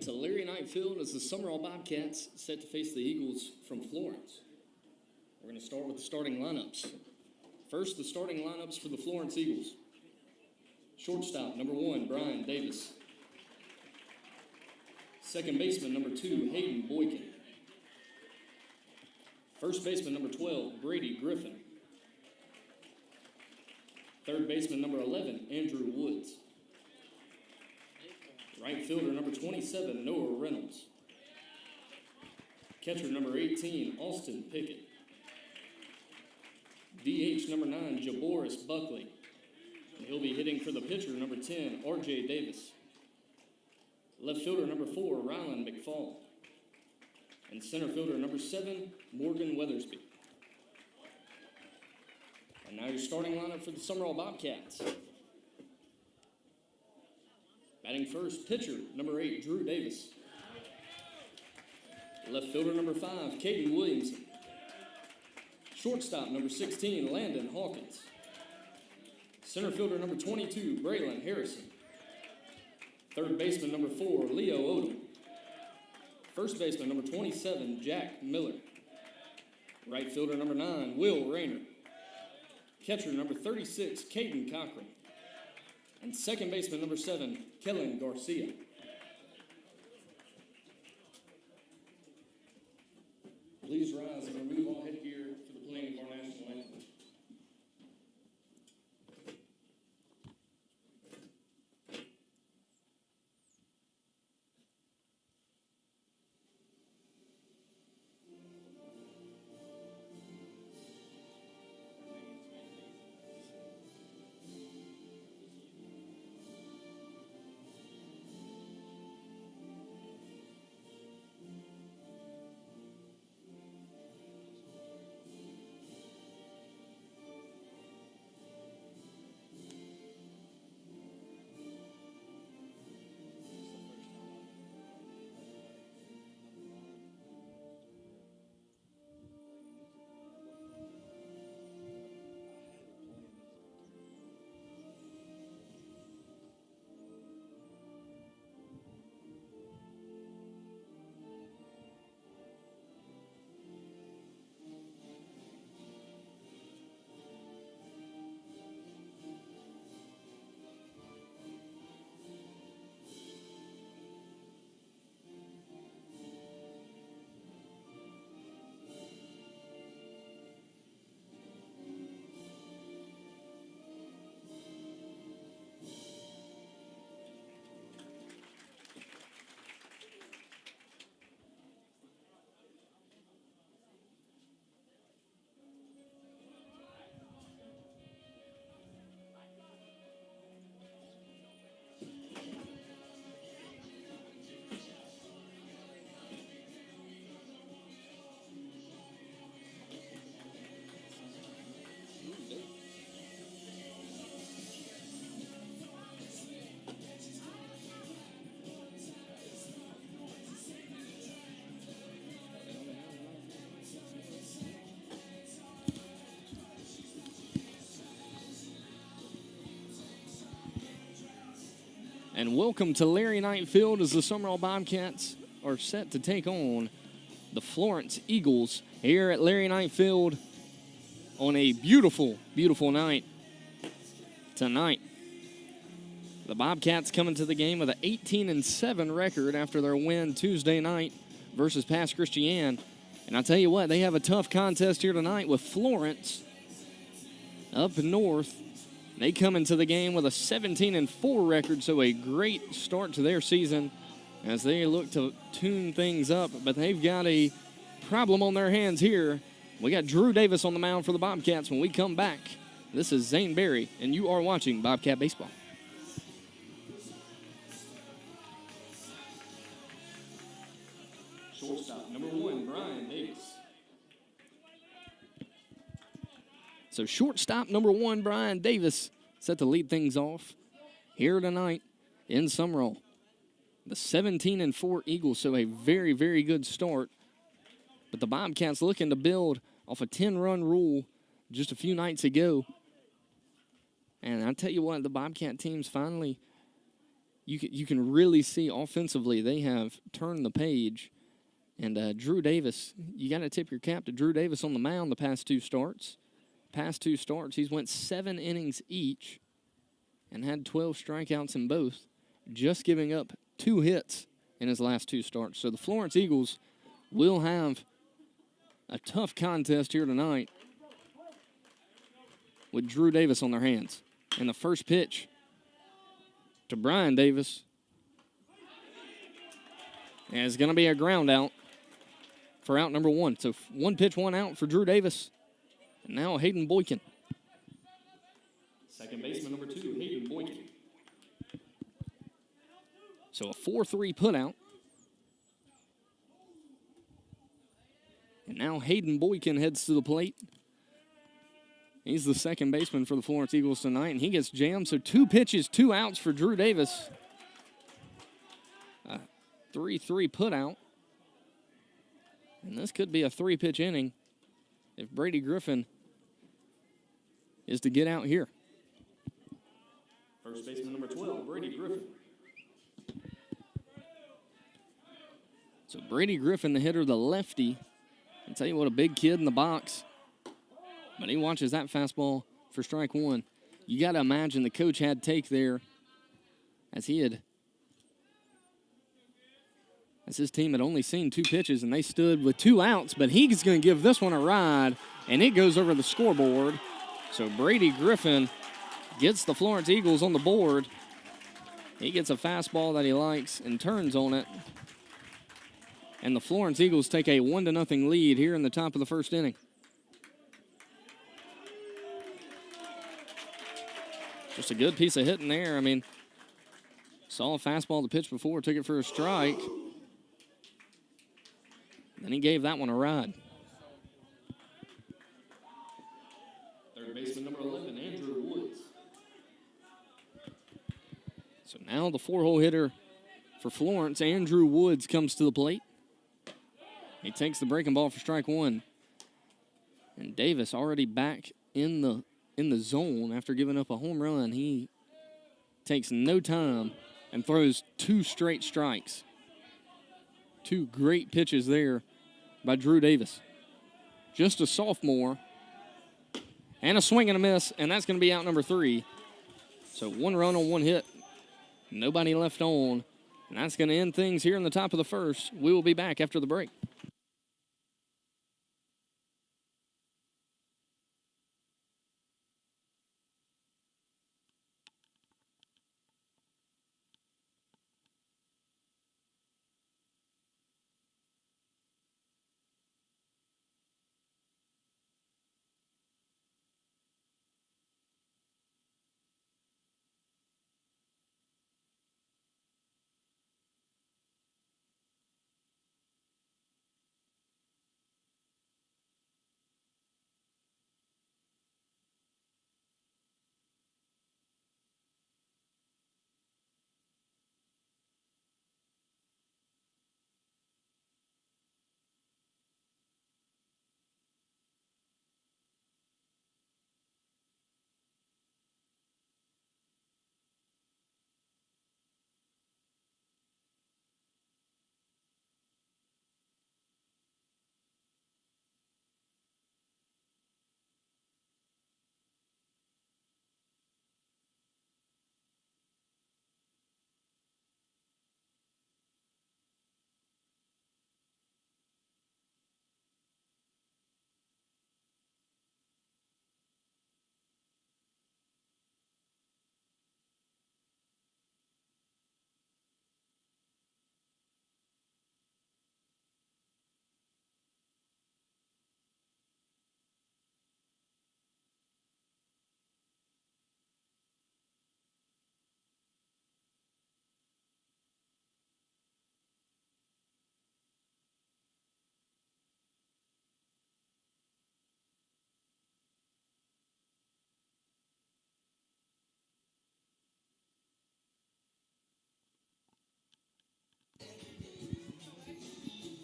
to Larry Knight Field as the Sumrall Bobcats set to face the Eagles from Florence. We're going to start with the starting lineups. First, the starting lineups for the Florence Eagles. Shortstop, number 1, Brian Davis. Second baseman, number 2, Hayden Boykin. First baseman, number 12, Brady Griffin. Third baseman, number 11, Andrew Woods. Right fielder, number 27, Noah Reynolds. Catcher, number 18, Austin Pickett. DH, number 9, Jaboris Buckley. And he'll be hitting for the pitcher, number 10, R.J. Davis. Left fielder, number 4, Rylan McFall. And center fielder, number 7, Morgan Weathersby. And now your starting lineup for the Sumrall Bobcats. Batting first, pitcher, number 8, Drew Davis. Left fielder, number 5, Caden Williamson. Shortstop, number 16, Landon Hawkins. Center fielder, number 22, Braylon Harrison. Third baseman, number 4, Leo Odom. First baseman, number 27, Jack Miller. Right fielder, number 9, Will Rayner. Catcher, number 36, Caden Cochran. And second baseman, number 7, Kellen Garcia. Please rise and remove all headgear for the playing of our national anthem. And welcome to Larry Knight Field as the Sumrall Bobcats are set to take on the Florence Eagles here at Larry Knight Field on a beautiful, beautiful night tonight. The Bobcats coming to the game with an 18-7 record after their win Tuesday night versus Pass Christian. And I'll tell you what, they have a tough contest here tonight with Florence up north. They come into the game with a 17-4 record, so a great start to their season as they look to tune things up. But they've got a problem on their hands here. We got Drew Davis on the mound for the Bobcats. When we come back, this is Zane Berry, and you are watching Bobcat Baseball. Shortstop, number 1, Brian Davis. So shortstop number 1, Brian Davis, set to lead things off here tonight in Sumrall. The 17-4 Eagles, so a very, very good start. But the Bobcats looking to build off a 10-run rule just a few nights ago. And I tell you what, the Bobcat team's finally you can really see offensively they have turned the page. And Drew Davis, you got to tip your cap to Drew Davis on the mound the past two starts. He's went 7 innings each and had 12 strikeouts in both, just giving up 2 hits in his last 2 starts. So the Florence Eagles will have a tough contest here tonight with Drew Davis on their hands. And the first pitch to Brian Davis is going to be a ground out for out number 1. So 1 pitch, 1 out for Drew Davis. And now Hayden Boykin. Second baseman number 2, Hayden Boykin. So a 4-3 putout. And now Hayden Boykin heads to the plate. He's the second baseman for the Florence Eagles tonight, and he gets jammed. So 2 pitches, 2 outs for Drew Davis. A 3-3 putout. And this could be a 3-pitch inning if Brady Griffin is to get out here. First baseman number 12, Brady Griffin. So Brady Griffin, the hitter, the lefty. I'll tell you what, a big kid in the box. But he watches that fastball for strike 1. You got to imagine the coach had take there as his team had only seen 2 pitches, and they stood with 2 outs, but he's going to give this one a ride, and it goes over the scoreboard. So Brady Griffin gets the Florence Eagles on the board. He gets a fastball that he likes and turns on it. And the Florence Eagles take a 1-0 lead here in the top of the first inning. Just a good piece of hitting there. I mean, saw a fastball the pitch before, took it for a strike. Then he gave that one a ride. Third baseman number 11, Andrew Woods. So now the 4-hole hitter for Florence, Andrew Woods, comes to the plate. He takes the breaking ball for strike 1. And Davis already back in the zone after giving up a home run. He takes no time and throws 2 straight strikes. 2 great pitches there by Drew Davis. Just a sophomore. And a swing and a miss, and that's going to be out number 3. So 1 run on 1 hit. Nobody left on. And that's going to end things here in the top of the first. We will be back after the break.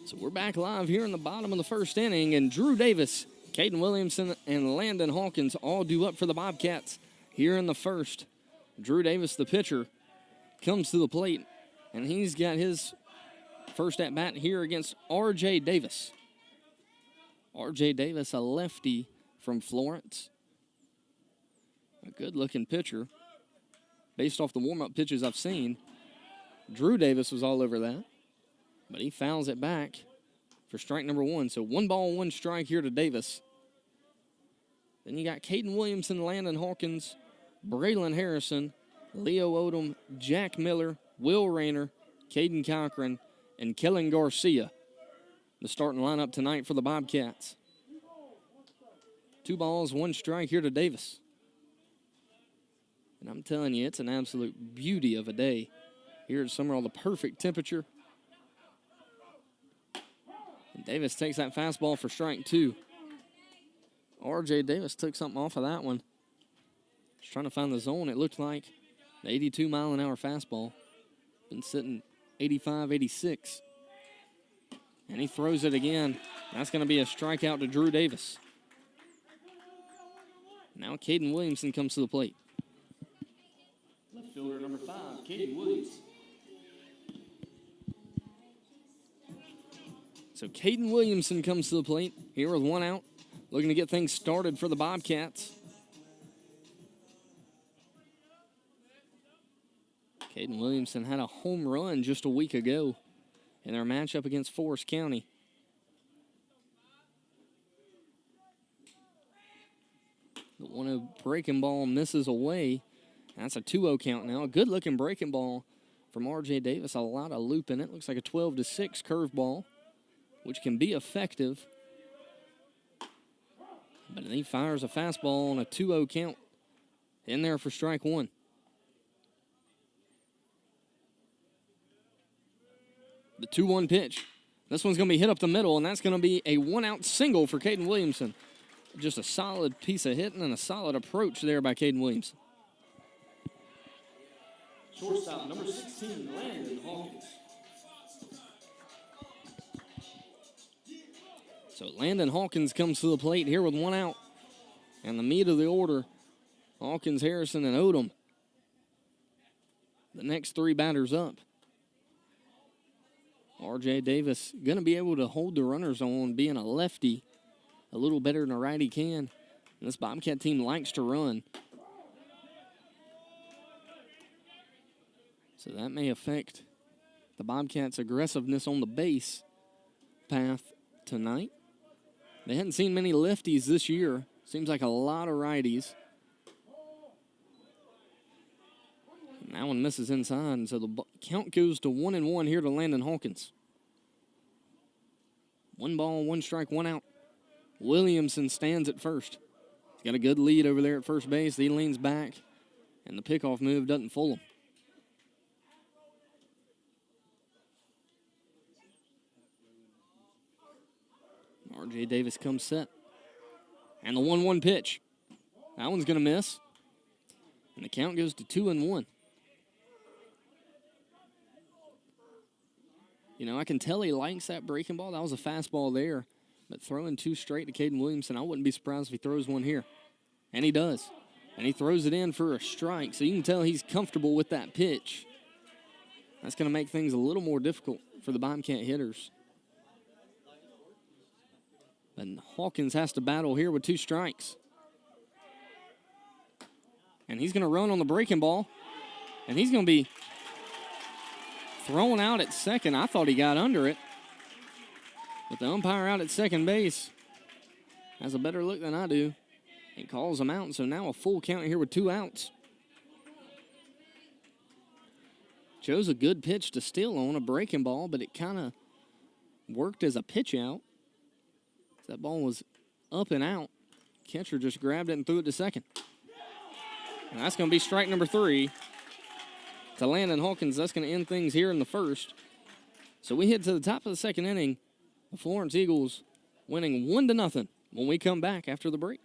So we're back live here in the bottom of the first inning, and Drew Davis, Caden Williamson, and Landon Hawkins all due up for the Bobcats here in the first. Drew Davis, the pitcher. comes to the plate, and he's got his first at bat here against R.J. Davis. R.J. Davis, a lefty from Florence. A good-looking pitcher. Based off the warm-up pitches I've seen, Drew Davis was all over that, but he fouls it back for strike number 1. So 1 ball, 1 strike here to Davis. Then you got Caden Williamson, Landon Hawkins, Braylon Harrison, Leo Odom, Jack Miller, Will Rayner, Caden Cochran, and Kellen Garcia. The starting lineup tonight for the Bobcats. 2 balls, 1 strike here to Davis. And I'm telling you, it's an absolute beauty of a day here at Sumrall. The perfect temperature. And Davis takes that fastball for strike 2. R.J. Davis took something off of that one. Just trying to find the zone. It looked like the 82-mile-an-hour fastball. Been sitting 85, 86. And he throws it again. That's going to be a strikeout to Drew Davis. Now Caden Williamson comes to the plate. Left fielder number 5, Caden Williams. So Caden Williamson comes to the plate here with 1 out, looking to get things started for the Bobcats. Caden Williamson had a home run just a week ago in their matchup against Forest County. The 1-0 breaking ball misses away. That's a 2-0 count now. A good-looking breaking ball from R.J. Davis. A lot of loop in it. Looks like a 12-6 curveball, which can be effective. But he fires a fastball on a 2-0 count in there for strike 1. The 2-1 pitch. This one's going to be hit up the middle, and that's going to be a 1-out single for Caden Williamson. Just a solid piece of hitting and a solid approach there by Caden Williamson. Shortstop number 16, Landon Hawkins. So Landon Hawkins comes to the plate here with 1 out. And the meat of the order, Hawkins, Harrison, and Odom. The next 3 batters up. R.J. Davis going to be able to hold the runners on, being a lefty a little better than a righty can. And this Bobcat team likes to run. So that may affect the Bobcats' aggressiveness on the base path tonight. They hadn't seen many lefties this year. Seems like a lot of righties. And that one misses inside, and so the count goes to 1-1 here to Landon Hawkins. 1 ball, 1 strike, 1 out. Williamson stands at first. He's got a good lead over there at first base. He leans back, and the pickoff move doesn't fool him. R.J. Davis comes set. And the 1-1 pitch. That one's going to miss. And the count goes to 2-1. You know, I can tell he likes that breaking ball. That was a fastball there. But throwing 2 straight to Caden Williamson, I wouldn't be surprised if he throws 1 here. And he does. And he throws it in for a strike. So you can tell he's comfortable with that pitch. That's going to make things a little more difficult for the Bobcat hitters. And Hawkins has to battle here with 2 strikes. And he's going to run on the breaking ball. And he's going to be thrown out at second. I thought he got under it. But the umpire out at second base has a better look than I do. And calls him out. So now a full count here with 2 outs. Chose a good pitch to steal on, a breaking ball, but it kind of worked as a pitch out. That ball was up and out. Catcher just grabbed it and threw it to second. And that's going to be strike number 3 to Landon Hawkins. That's going to end things here in the first. So we head to the top of the second inning. The Florence Eagles winning 1-0 when we come back after the break.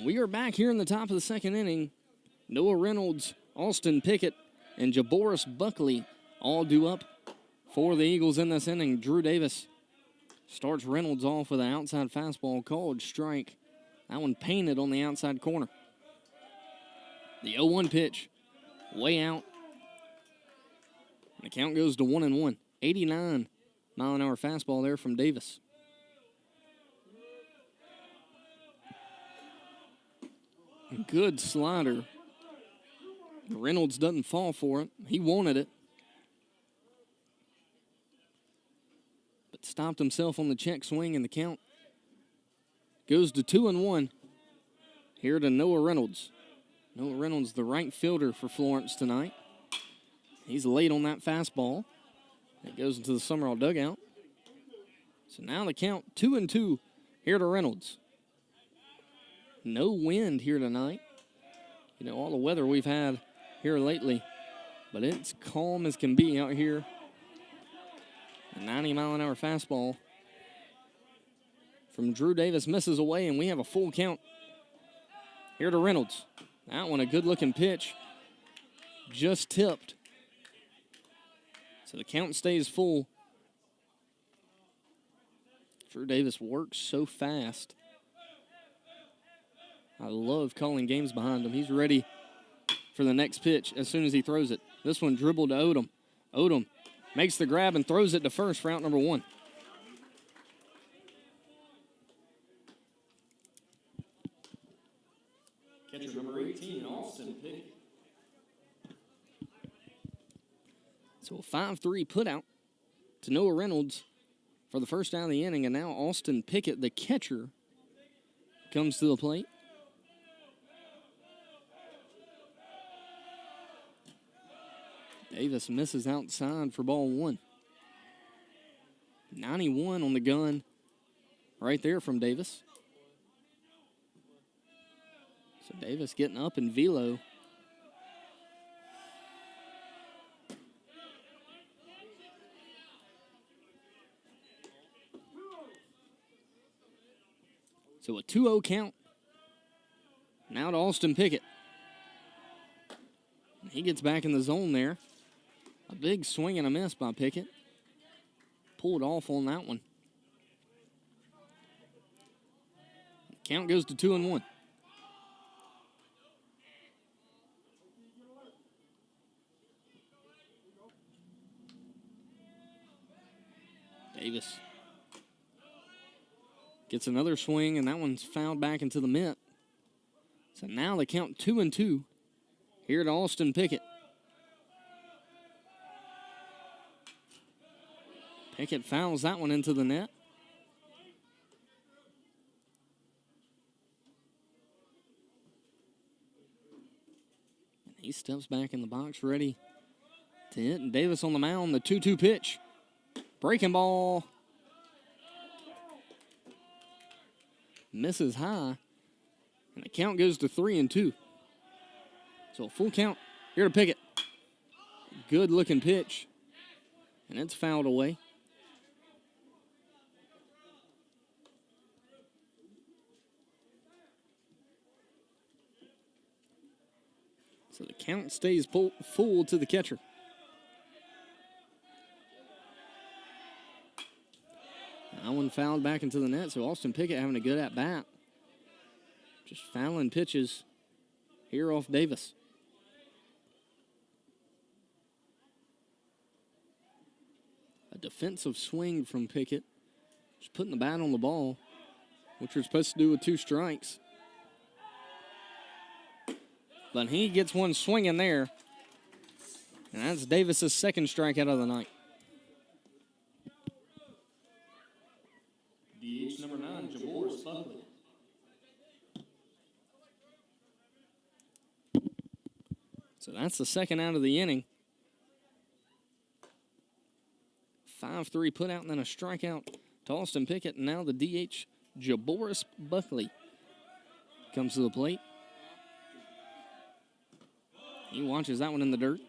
We are back here in the top of the second inning. Noah Reynolds, Austin Pickett, and Jaboris Buckley all due up for the Eagles in this inning. Drew Davis starts Reynolds off with an outside fastball called strike. That one painted on the outside corner. The 0-1 pitch, way out. The count goes to 1-1. 89-mile-an-hour fastball there from Davis. Good slider. Reynolds doesn't fall for it. He wanted it. But stopped himself on the check swing, and the count goes to 2-1. Here to Noah Reynolds. Noah Reynolds, the right fielder for Florence tonight. He's late on that fastball. It goes into the Sumrall dugout. So now the count 2-2 here to Reynolds. No wind here tonight. You know, all the weather we've had here lately. But it's calm as can be out here. A 90-mile-an-hour fastball from Drew Davis misses away, and we have a full count here to Reynolds. That one, a good-looking pitch. Just tipped. So the count stays full. Drew Davis works so fast. I love calling games behind him. He's ready for the next pitch as soon as he throws it. This one dribbled to Odom. Odom makes the grab and throws it to first for out number 1. Catcher number 18, Austin Pickett. So a 5-3 putout to Noah Reynolds for the first out of the inning, and now Austin Pickett, the catcher, comes to the plate. Davis misses outside for ball 1. 91 on the gun right there from Davis. So Davis getting up in velo. So a 2-0 count. Now to Austin Pickett. He gets back in the zone there. A big swing and a miss by Pickett. Pulled off on that one. Count goes to 2-1. Davis gets another swing, and that one's fouled back into the mitt. So now they count 2-2 here to Austin Pickett. Pickett fouls that one into the net. And he steps back in the box ready to hit. And Davis on the mound, the 2-2 pitch. Breaking ball. Misses high. And the count goes to 3-2. So a full count here to Pickett. Good looking pitch. And it's fouled away. So the count stays full to the catcher. That one fouled back into the net, so Austin Pickett having a good at-bat. Just fouling pitches here off Davis. A defensive swing from Pickett. Just putting the bat on the ball, which we're supposed to do with 2 strikes. But he gets one swinging there. And that's Davis's second strikeout of the night. DH number 9, Jaboris Buckley. So that's the second out of the inning. 5-3 put out and then a strikeout to Austin Pickett. And now the DH, Jaboris Buckley, comes to the plate. He watches that one in the dirt.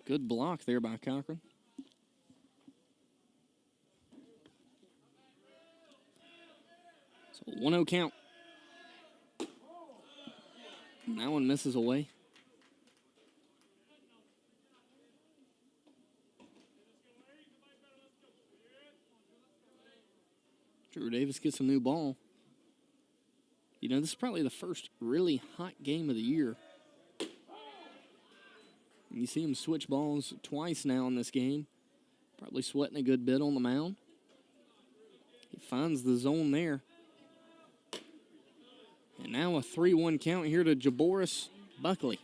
Good block there by Cochran. So 1-0 count. And that one misses away. Drew Davis gets a new ball. You know, this is probably the first really hot game of the year. You see him switch balls twice now in this game. Probably sweating a good bit on the mound. He finds the zone there. And now a 3-1 count here to Jaboris Buckley.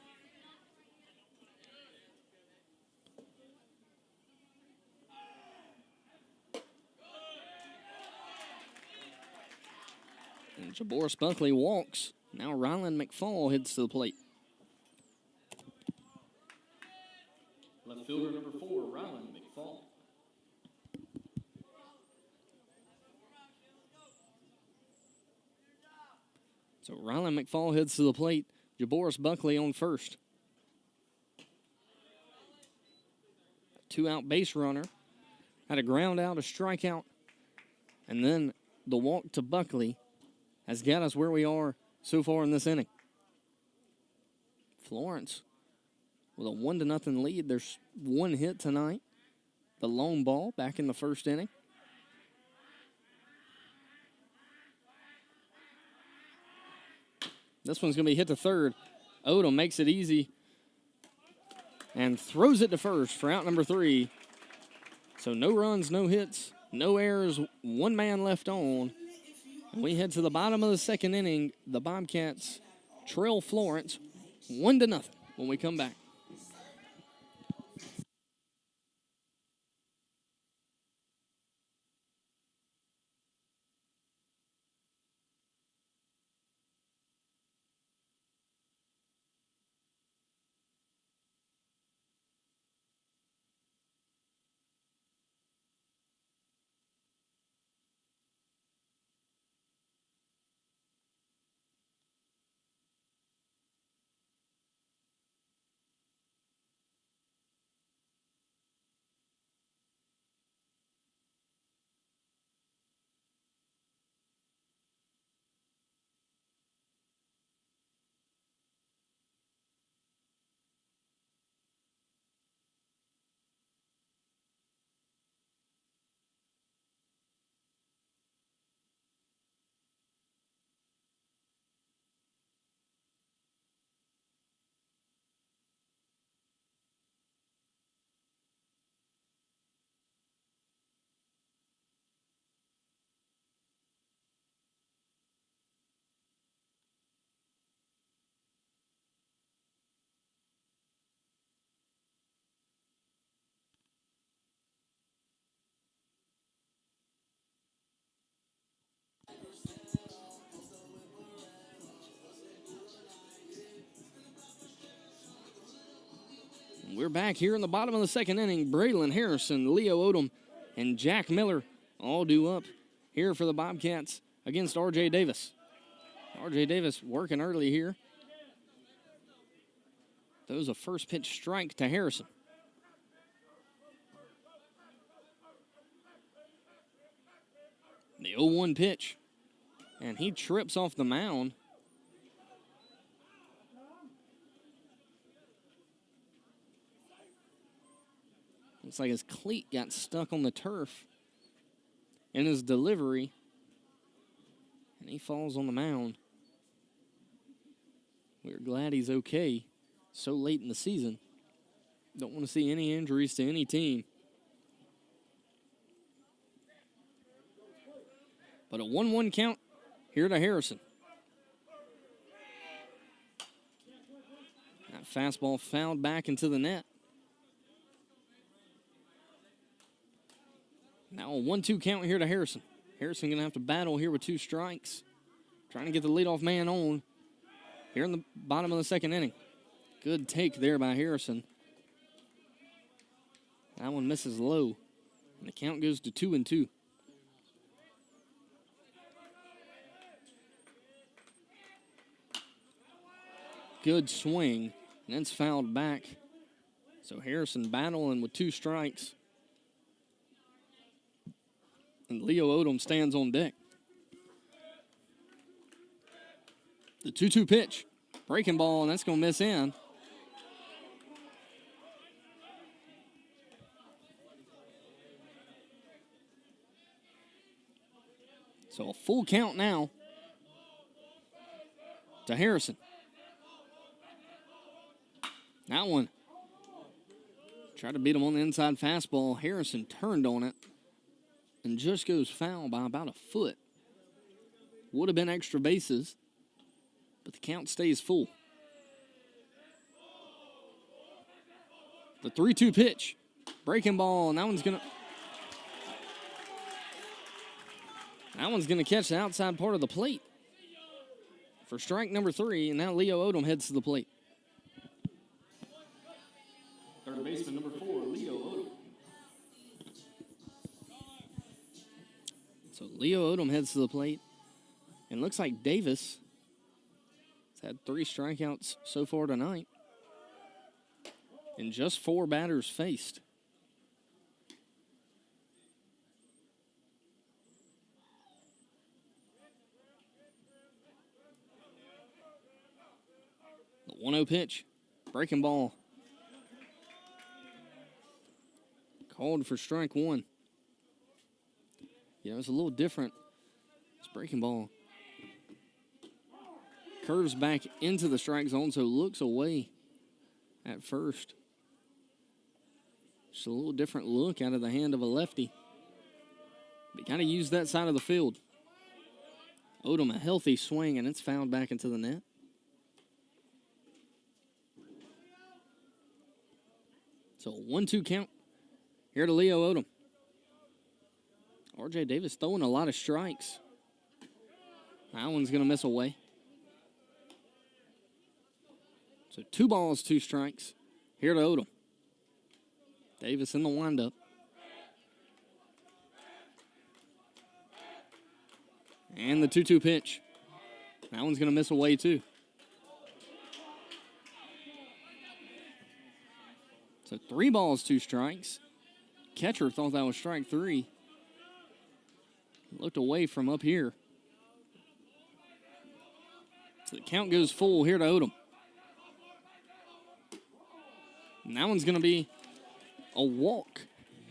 And Jaboris Buckley walks. Now Ryland McFall heads to the plate. Left fielder number 4, Ryland McFall. So Ryland McFall heads to the plate. Jaboris Buckley on first. A 2-out base runner. Had a ground out, a strikeout. And then the walk to Buckley has got us where we are so far in this inning. Florence with a 1-0 lead. There's one hit tonight. The lone ball back in the first inning. This one's going to be hit to third. Odom makes it easy and throws it to first for out number 3. So no runs, no hits, no errors, one man left on. And we head to the bottom of the second inning. The Bobcats trail Florence 1-0 when we come back. We're back here in the bottom of the second inning. Braylon Harrison, Leo Odom, and Jack Miller all due up here for the Bobcats against R.J. Davis. R.J. Davis working early here. Throws a first pitch strike to Harrison. The 0-1 pitch, and he trips off the mound. Looks like his cleat got stuck on the turf in his delivery, and he falls on the mound. We're glad he's okay so late in the season. Don't want to see any injuries to any team. But a 1-1 count here to Harrison. That fastball fouled back into the net. Now a 1-2 count here to Harrison. Harrison going to have to battle here with 2 strikes. Trying to get the leadoff man on here in the bottom of the second inning. Good take there by Harrison. That one misses low. And the count goes to 2-2. Good swing. And it's fouled back. So Harrison battling with 2 strikes. And Leo Odom stands on deck. The 2-2 pitch. Breaking ball, and that's going to miss in. So a full count now to Harrison. That one. Tried to beat him on the inside fastball. Harrison turned on it and just goes foul by about a foot. Would have been extra bases, but the count stays full. The 3-2 pitch. Breaking ball, and that one's going to catch the outside part of the plate for strike number 3, and now Leo Odom heads to the plate. Third baseman number 4, Leo Odom. So Leo Odom heads to the plate, and looks like Davis has had 3 strikeouts so far tonight, and just 4 batters faced. The 1-0 pitch. Breaking ball. Called for strike 1. Yeah, it's a little different. This breaking ball curves back into the strike zone, so looks away at first. Just a little different look out of the hand of a lefty. But got to use that side of the field. Odom, a healthy swing, and it's fouled back into the net. So a 1-2 count here to Leo Odom. R.J. Davis throwing a lot of strikes. That one's going to miss away. So 2 balls, 2 strikes here to Odom. Davis in the windup. And the 2-2 pitch. That one's going to miss away too. So 3 balls, 2 strikes. Catcher thought that was strike 3. Looked away from up here. So the count goes full here to Odom. And that one's going to be a walk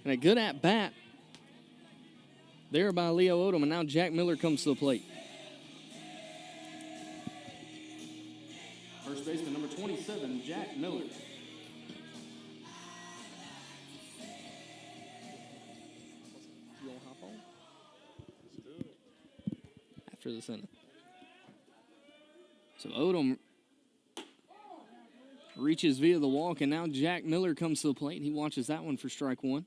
and a good at-bat there by Leo Odom. And now Jack Miller comes to the plate. First baseman number 27, Jack Miller. You want to hop on? Let's do it. After the inning. So Odom reaches via the walk, and now Jack Miller comes to the plate. He watches that one for strike 1.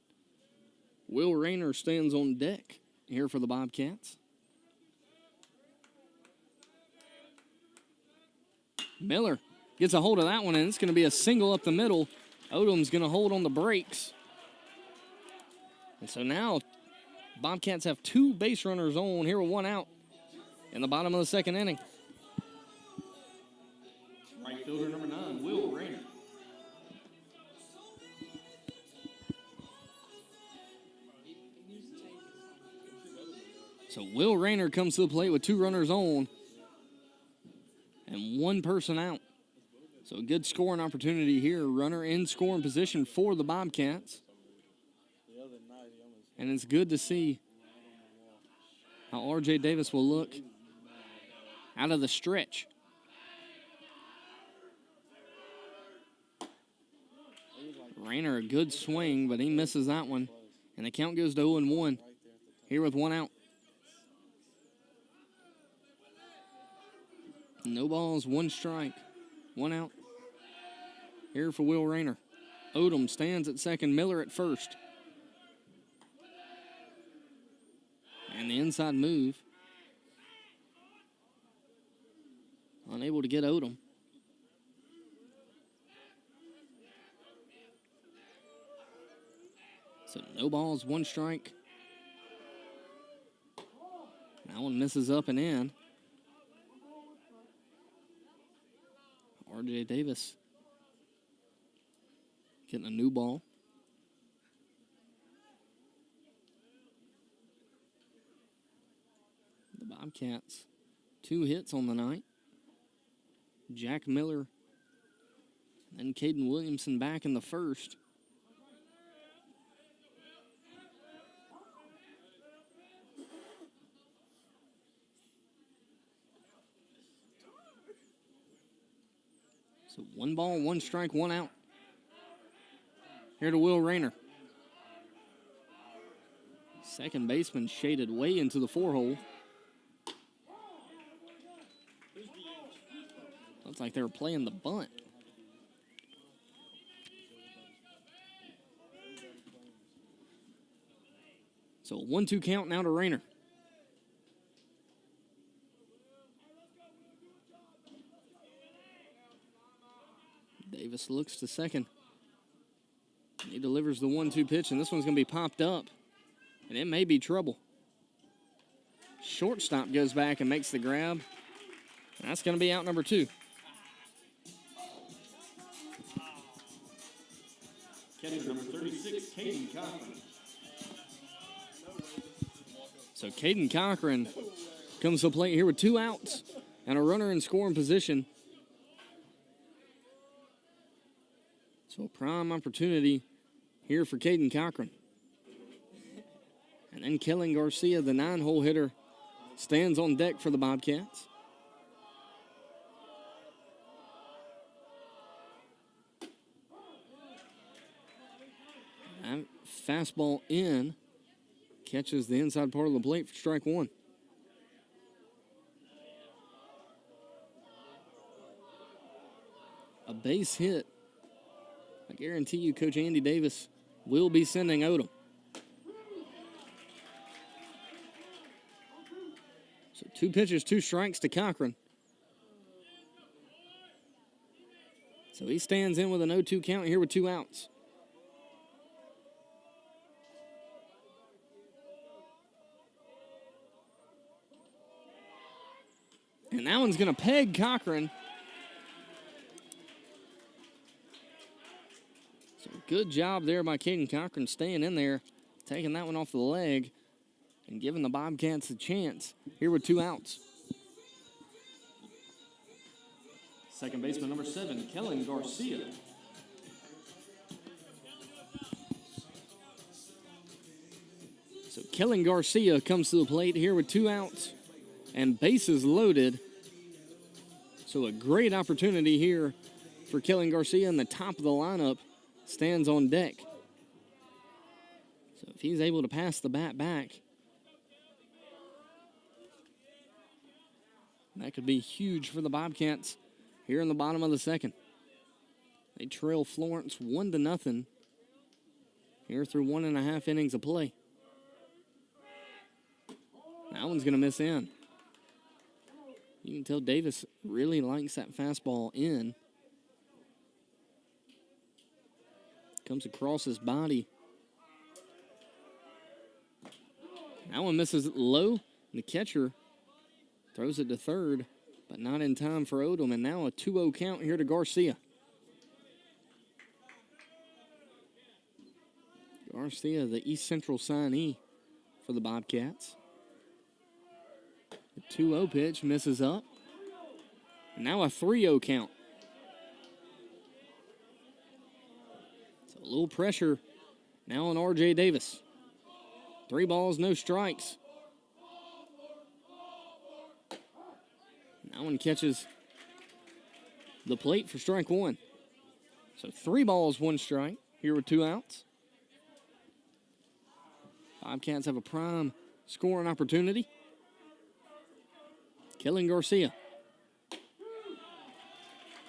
Will Rayner stands on deck here for the Bobcats. Miller gets a hold of that one, and it's going to be a single up the middle. Odom's going to hold on the brakes. And so now Bobcats have 2 base runners on here with 1 out in the bottom of the 2nd inning. Right fielder number 9, Will Rayner. So Will Rayner comes to the plate with 2 runners on and 1 person out. So a good scoring opportunity here. Runner in scoring position for the Bobcats. And it's good to see how R.J. Davis will look out of the stretch. Rayner, a good swing, but he misses that one. And the count goes to 0-1 here with 1 out. No balls, 1 strike, 1 out. Here for Will Rayner. Odom stands at second, Miller at first. And the inside move. Unable to get Odom. So no balls, 1 strike. That one misses up and in. R.J. Davis getting a new ball. The Bobcats, 2 hits on the night. Jack Miller, and Caden Williamson back in the first. So 1 ball, 1 strike, 1 out. Here to Will Rayner. Second baseman shaded way into the 4-hole. Looks like they were playing the bunt. So a 1-2 count now to Rayner. Davis looks to second. He delivers the 1-2 pitch, and this one's going to be popped up. And it may be trouble. Shortstop goes back and makes the grab. And that's going to be out number 2. Catcher number 36, Caden Cochran. So Caden Cochran comes to the plate here with 2 outs and a runner in scoring position. So a prime opportunity here for Caden Cochran. And then Kellen Garcia, the 9-hole hitter, stands on deck for the Bobcats. That fastball in, catches the inside part of the plate for strike 1. A base hit. I guarantee you Coach Andy Davis will be sending Odom. So 2 pitches, 2 strikes to Cochran. So he stands in with an 0-2 count here with 2 outs. And that one's going to peg Cochran. So good job there by Caden Cochran staying in there, taking that one off the leg, and giving the Bobcats a chance here with 2 outs. Second baseman number 7, Kellen Garcia. So Kellen Garcia comes to the plate here with 2 outs and bases loaded. So a great opportunity here for Kellen Garcia, and the top of the lineup stands on deck. So if he's able to pass the bat back, that could be huge for the Bobcats here in the bottom of the second. They trail Florence 1-0 here through 1.5 innings of play. That one's going to miss in. You can tell Davis really likes that fastball in. Comes across his body. That one misses low. The catcher throws it to third, but not in time for Odom. And now a 2-0 count here to Garcia. Garcia, the East Central signee for the Bobcats. The 2-0 pitch misses up. And now a 3-0 count. So a little pressure now on R.J. Davis. 3 balls, no strikes. That one catches the plate for strike 1. So 3 balls, 1 strike here with 2 outs. Bobcats have a prime scoring opportunity. Kellen Garcia.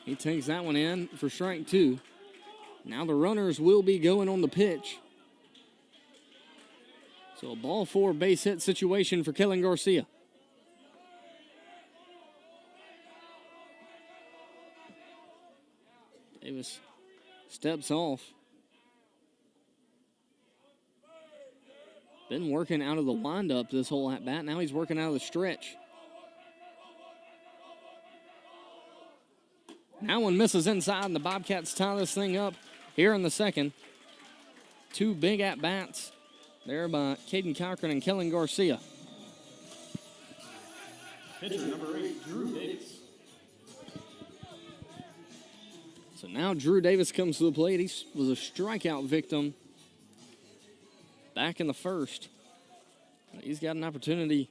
He takes that one in for strike 2. Now the runners will be going on the pitch. So a ball 4 base hit situation for Kellen Garcia. Davis steps off. Been working out of the windup this whole at bat. Now he's working out of the stretch. That one misses inside, and the Bobcats tie this thing up here in the second. 2 big at-bats there by Caden Cochran and Kellen Garcia. Pitcher number 8, Drew Davis. So now Drew Davis comes to the plate. He was a strikeout victim back in the first. He's got an opportunity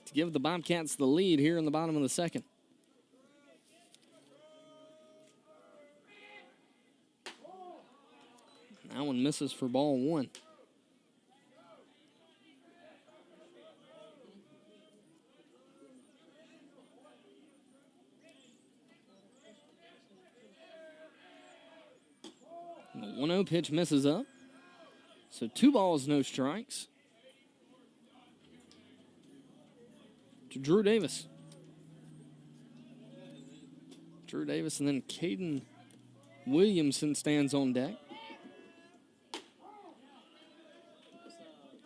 to give the Bobcats the lead here in the bottom of the second. That one misses for ball one. The 1-0 pitch misses up. So 2 balls, no strikes to Drew Davis. Drew Davis, and then Caden Williamson stands on deck.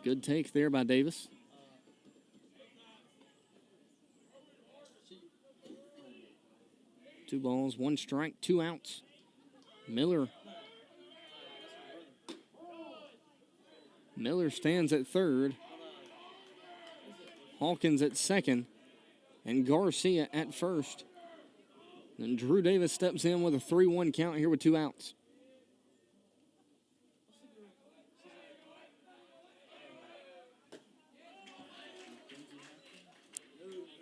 Good take there by Davis. Two balls, 1 strike, 2 outs. Miller stands at third. Hawkins at second. And Garcia at first. And Drew Davis steps in with a 3-1 count here with 2 outs.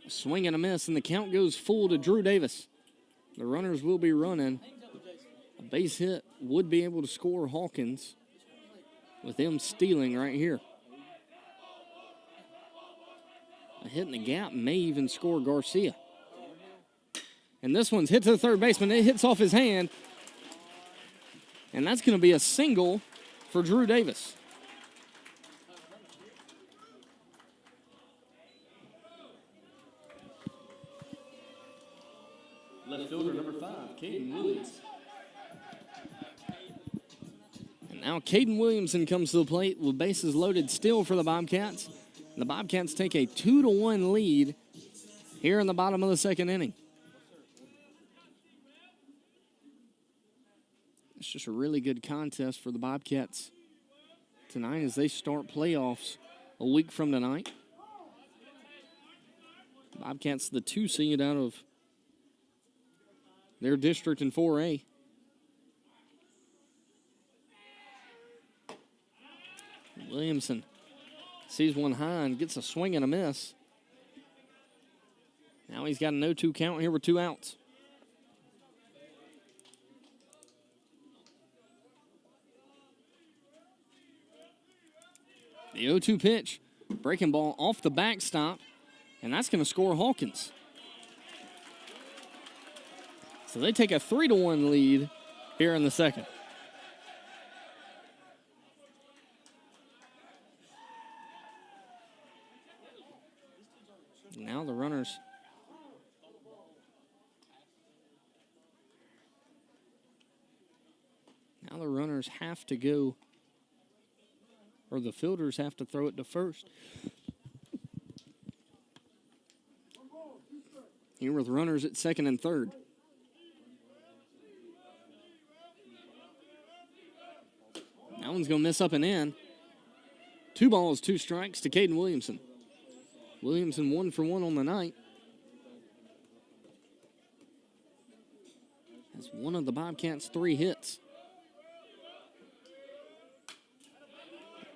Swing and a miss, and the count goes full to Drew Davis. The runners will be running. A base hit would be able to score Hawkins with them stealing right here. A hit in the gap may even score Garcia. And this one's hit to the third baseman. It hits off his hand. And that's going to be a single for Drew Davis. Left fielder number 5, Caden Williams. And now Caden Williamson comes to the plate with bases loaded still for the Bobcats. The Bobcats take a 2-1 lead here in the bottom of the second inning. It's just a really good contest for the Bobcats tonight as they start playoffs a week from tonight. Bobcats the 2 seed out of their district in 4A. Williamson sees one high and gets a swing and a miss. Now he's got a 0-2 count here with 2 outs. The 0-2 pitch, breaking ball off the backstop, and that's going to score Hawkins. So they take a 3-1 lead here in the second. Now the runners have to go, or the fielders have to throw it to first. Here with runners at second and third. That one's going to miss up and in. 2 balls, 2 strikes to Caden Williamson. Williamson 1 for 1 on the night. That's one of the Bobcats' 3 hits.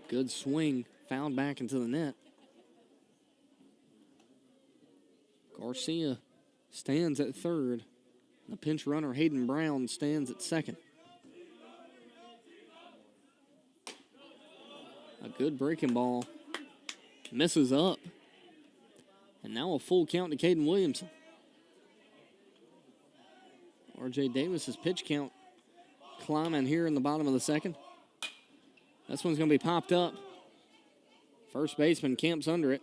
Good swing, fouled back into the net. Garcia stands at third. The pinch runner, Hayden Brown, stands at second. A good breaking ball. Misses up. And now a full count to Caden Williamson. R.J. Davis's pitch count climbing here in the bottom of the second. This one's going to be popped up. First baseman camps under it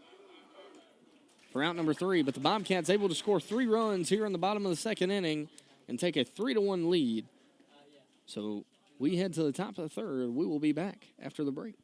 for out number 3. But the Bobcats able to score 3 runs here in the bottom of the second inning and take a 3-1 lead. So we head to the top of the third. We will be back after the break.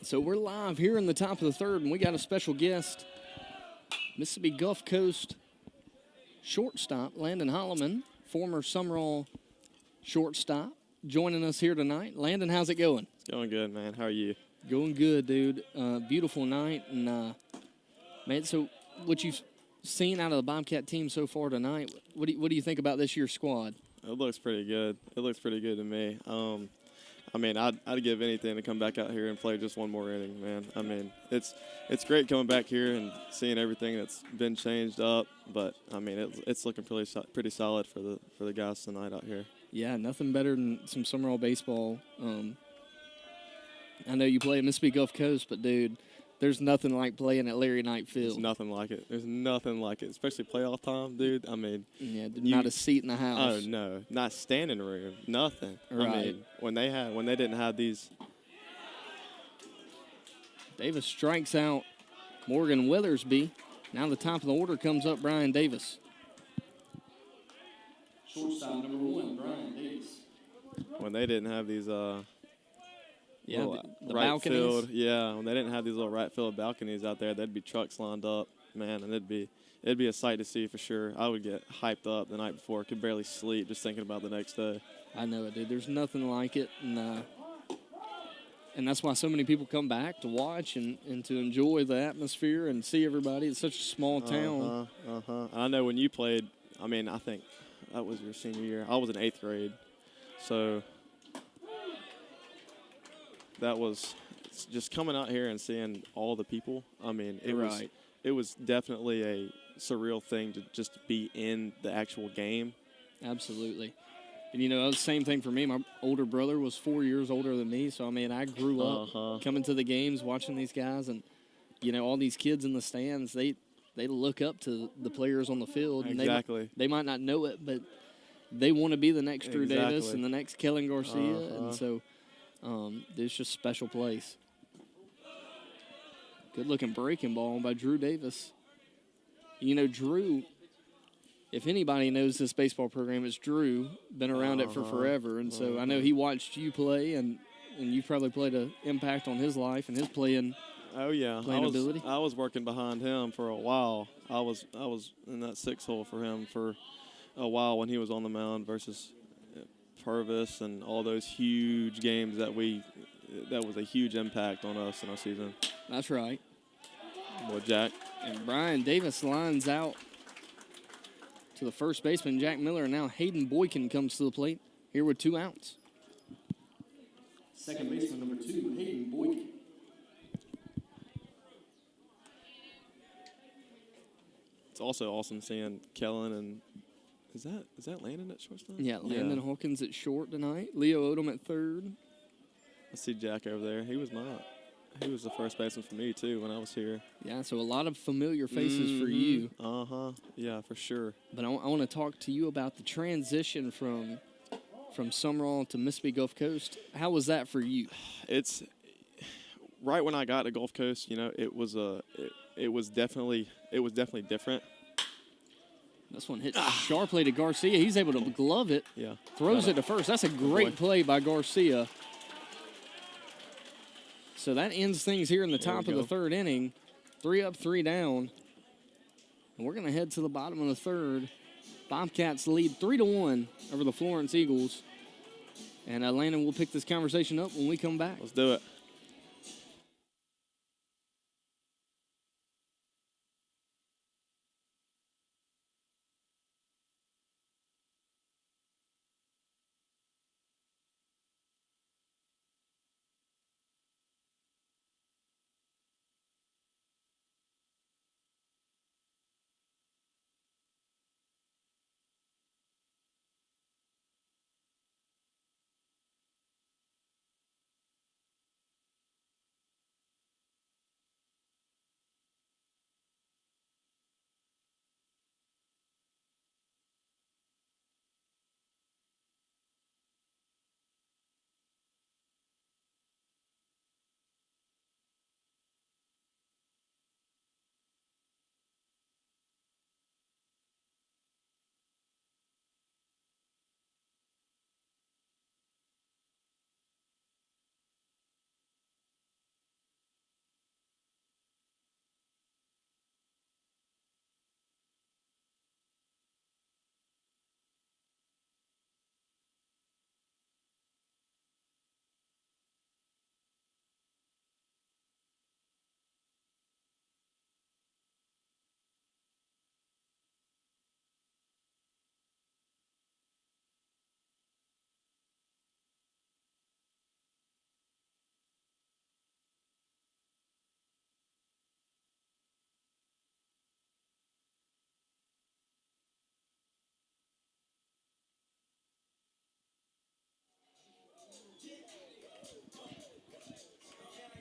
So we're live here in the top of the third, and we got a special guest, Mississippi Gulf Coast shortstop Landon Holloman, former Sumrall shortstop, joining us here tonight. Landon, how's it going? It's going good, man. How are you? Going good, dude. Beautiful night, and man. So what you've seen out of the Bobcat team so far tonight, what do you think about this year's squad? It looks pretty good. It looks pretty good to me. I mean, I'd give anything to come back out here and play just one more inning, man. I mean, it's great coming back here and seeing everything that's been changed up. But I mean, it's looking pretty solid for the guys tonight out here. Yeah, nothing better than some Sumrall baseball. I know you play at Mississippi Gulf Coast, but dude, there's nothing like playing at Larry Knight Field. There's nothing like it. There's nothing like it, especially playoff time, dude. I mean, yeah, not a seat in the house. Oh no, not standing room, nothing. Right. I mean, when they didn't have these. Davis strikes out Morgan Withersby. Now the top of the order comes up Brian Davis. Shortstop number 1, Brian Davis. When they didn't have these Yeah, the right balconies. field, yeah, when they didn't have these little right field balconies out there, there'd be trucks lined up, man, and it'd be a sight to see for sure. I would get hyped up the night before, could barely sleep just thinking about the next day. I know it, dude. There's nothing like it, and that's why so many people come back to watch and to enjoy the atmosphere and see everybody. It's such a small town. I know when you played, I mean, I think that was your senior year. I was in 8th grade, so that was just coming out here and seeing all the people. I mean, it was definitely a surreal thing to just be in the actual game. Absolutely. And, you know, it was the same thing for me. My older brother was 4 years older than me, so, I mean, I grew up coming to the games, watching these guys, and, you know, all these kids in the stands, they look up to the players on the field. Exactly. And they might not know it, but they want to be the next Drew Davis and the next Kellen Garcia, and so it's just a special place. Good-looking breaking ball by Drew Davis. You know, Drew, if anybody knows this baseball program, it's Drew. Been around it for forever, and so I know he watched you play, and you probably played an impact on his life and his playing. Oh yeah, ability. I was working behind him for a while. I was in that 6 hole for him for a while when he was on the mound versus Purvis and all those huge games that was a huge impact on us in our season. That's right. Boy, Jack. And Brian Davis lines out to the first baseman, Jack Miller, and now Hayden Boykin comes to the plate here with 2 outs. Second baseman number 2, Hayden Boykin. It's also awesome seeing Kellen and is that Landon at shortstop? Yeah, Landon Hawkins at short tonight. Leo Odom at third. I see Jack over there. He was the first baseman for me too when I was here. Yeah, so a lot of familiar faces for you. Yeah, for sure. But I want to talk to you about the transition from Sumrall to Mississippi Gulf Coast. How was that for you? It's right when I got to Gulf Coast. You know, it was definitely different. This one hit sharply to Garcia. He's able to glove it. Yeah. Throws it to first. That's a great play by Garcia. So that ends things here in the top of the third inning. 3 up, 3 down. And we're going to head to the bottom of the third. Bobcats lead 3-1 over the Florence Eagles. And Landon will pick this conversation up when we come back. Let's do it.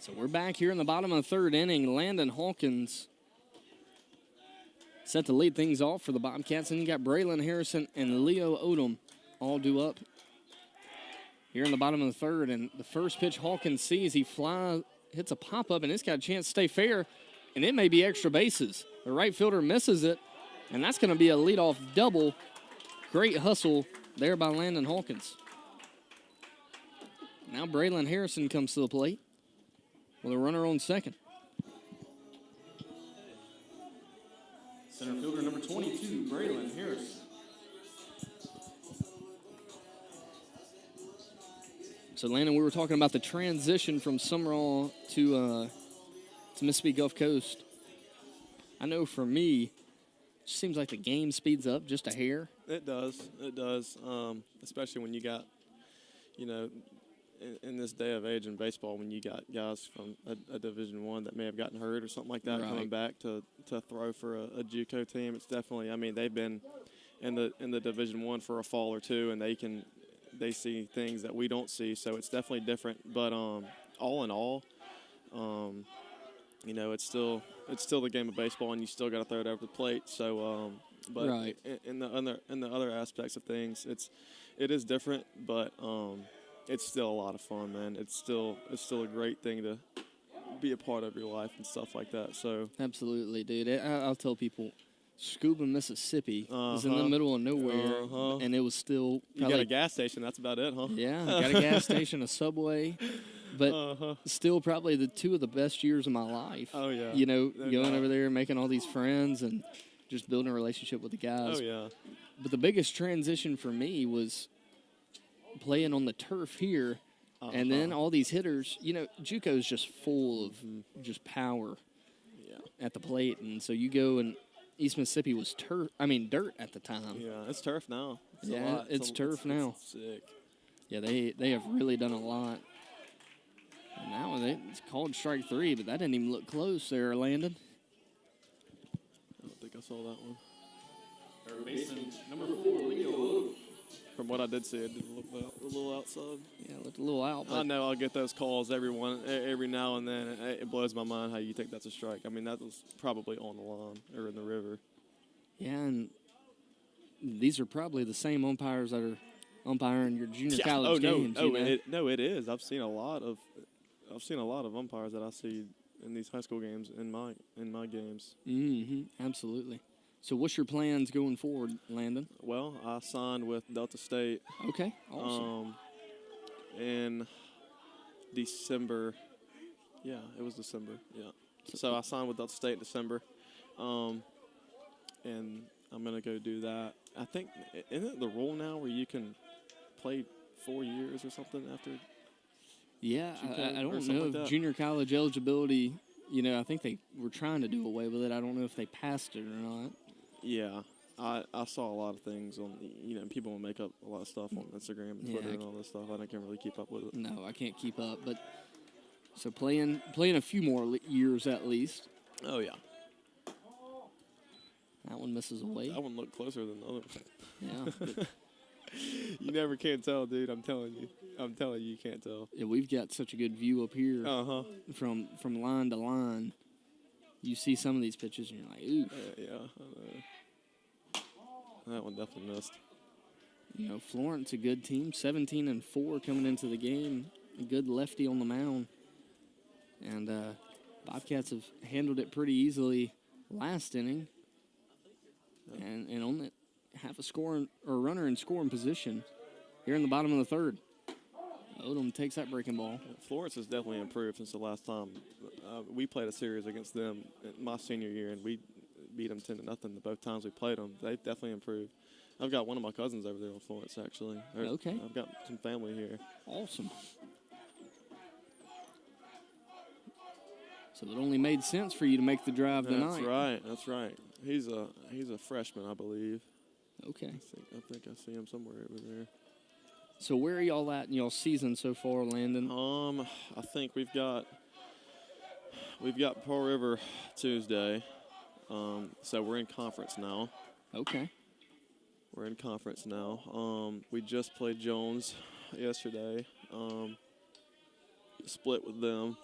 So we're back here in the bottom of the third inning. Landon Hawkins set to lead things off for the Bobcats. And you got Braylon Harrison and Leo Odom all due up here in the bottom of the third. And the first pitch Hawkins sees, he hits a pop-up, and it's got a chance to stay fair. And it may be extra bases. The right fielder misses it, and that's going to be a leadoff double. Great hustle there by Landon Hawkins. Now Braylon Harrison comes to the plate with a runner on second. Center fielder number 22, Braylon Harrison. So, Landon, we were talking about the transition from Sumrall to Mississippi Gulf Coast. I know for me, it seems like the game speeds up just a hair. It does. It does. Especially when you got, in this day of age in baseball, when you got guys from a Division I that may have gotten hurt or something like that coming back to throw for a JUCO team. It's definitely. I mean, they've been in the Division I for a fall or two, and they see things that we don't see. So it's definitely different. But all in all, it's still the game of baseball, and you still got to throw it over the plate. So, but in the other aspects of things, it is different, but it's still a lot of fun, man. It's still a great thing to be a part of your life and stuff like that. So absolutely, dude. I'll tell people, Scuba, Mississippi was in the middle of nowhere, and it was still you got a gas station. That's about it, huh? Yeah, got a gas station, a Subway. But still probably two of the best years of my life. Oh, yeah. Going over there, making all these friends and just building a relationship with the guys. Oh, yeah. But the biggest transition for me was playing on the turf here, and then all these hitters. JUCO is just full of just power at the plate. And so you go, and East Mississippi was dirt at the time. Yeah, it's turf now. It's turf now. It's sick. Yeah, they have really done a lot. And now it's called strike three, but that didn't even look close there, Landon. I don't think I saw that one. Third baseman number 4, Leo Odom. From what I did see, it did look a little outside. Yeah, it looked a little out. But I know I'll get those calls every now and then. It blows my mind how you think that's a strike. I mean, that was probably on the lawn or in the river. Yeah, and these are probably the same umpires that are umpiring your junior college games. It is. I've seen a lot of umpires that I see in these high school games in my games. Absolutely. So what's your plans going forward, Landon? Well, I signed with Delta State. Okay, awesome. In December. Yeah, it was December. Yeah. So I signed with Delta State in December. And I'm going to go do that. I think, isn't it the rule now where you can play 4 years or something after? Yeah, I don't know if junior college eligibility, I think they were trying to do away with it. I don't know if they passed it or not. Yeah, I saw a lot of things on, people will make up a lot of stuff on Instagram and Twitter and all this stuff. I can't really keep up with it. No, I can't keep up. But so playing a few more years at least. Oh, yeah. That one misses away. That one looked closer than the other one. Yeah. You never can tell, dude. I'm telling you, you can't tell. Yeah, we've got such a good view up here. From line to line. You see some of these pitches, and you're like, oof. Yeah, I know. That one definitely missed. Florence, a good team, 17-4 coming into the game. A good lefty on the mound. And Bobcats have handled it pretty easily last inning. And on that, half a runner in scoring position here in the bottom of the third. Odom takes that breaking ball. Florence has definitely improved since the last time we played a series against them my senior year, and we beat them 10-0 both times we played them. They've definitely improved. I've got one of my cousins over there on Florence, actually. Okay. I've got some family here. Awesome. So it only made sense for you to make the drive tonight. That's right. He's a freshman, I believe. Okay. I think I see him somewhere over there. So where are y'all at in y'all season so far, Landon? I think we've got Pearl River Tuesday. So we're in conference now. Okay. We're in conference now. We just played Jones yesterday. Split with them.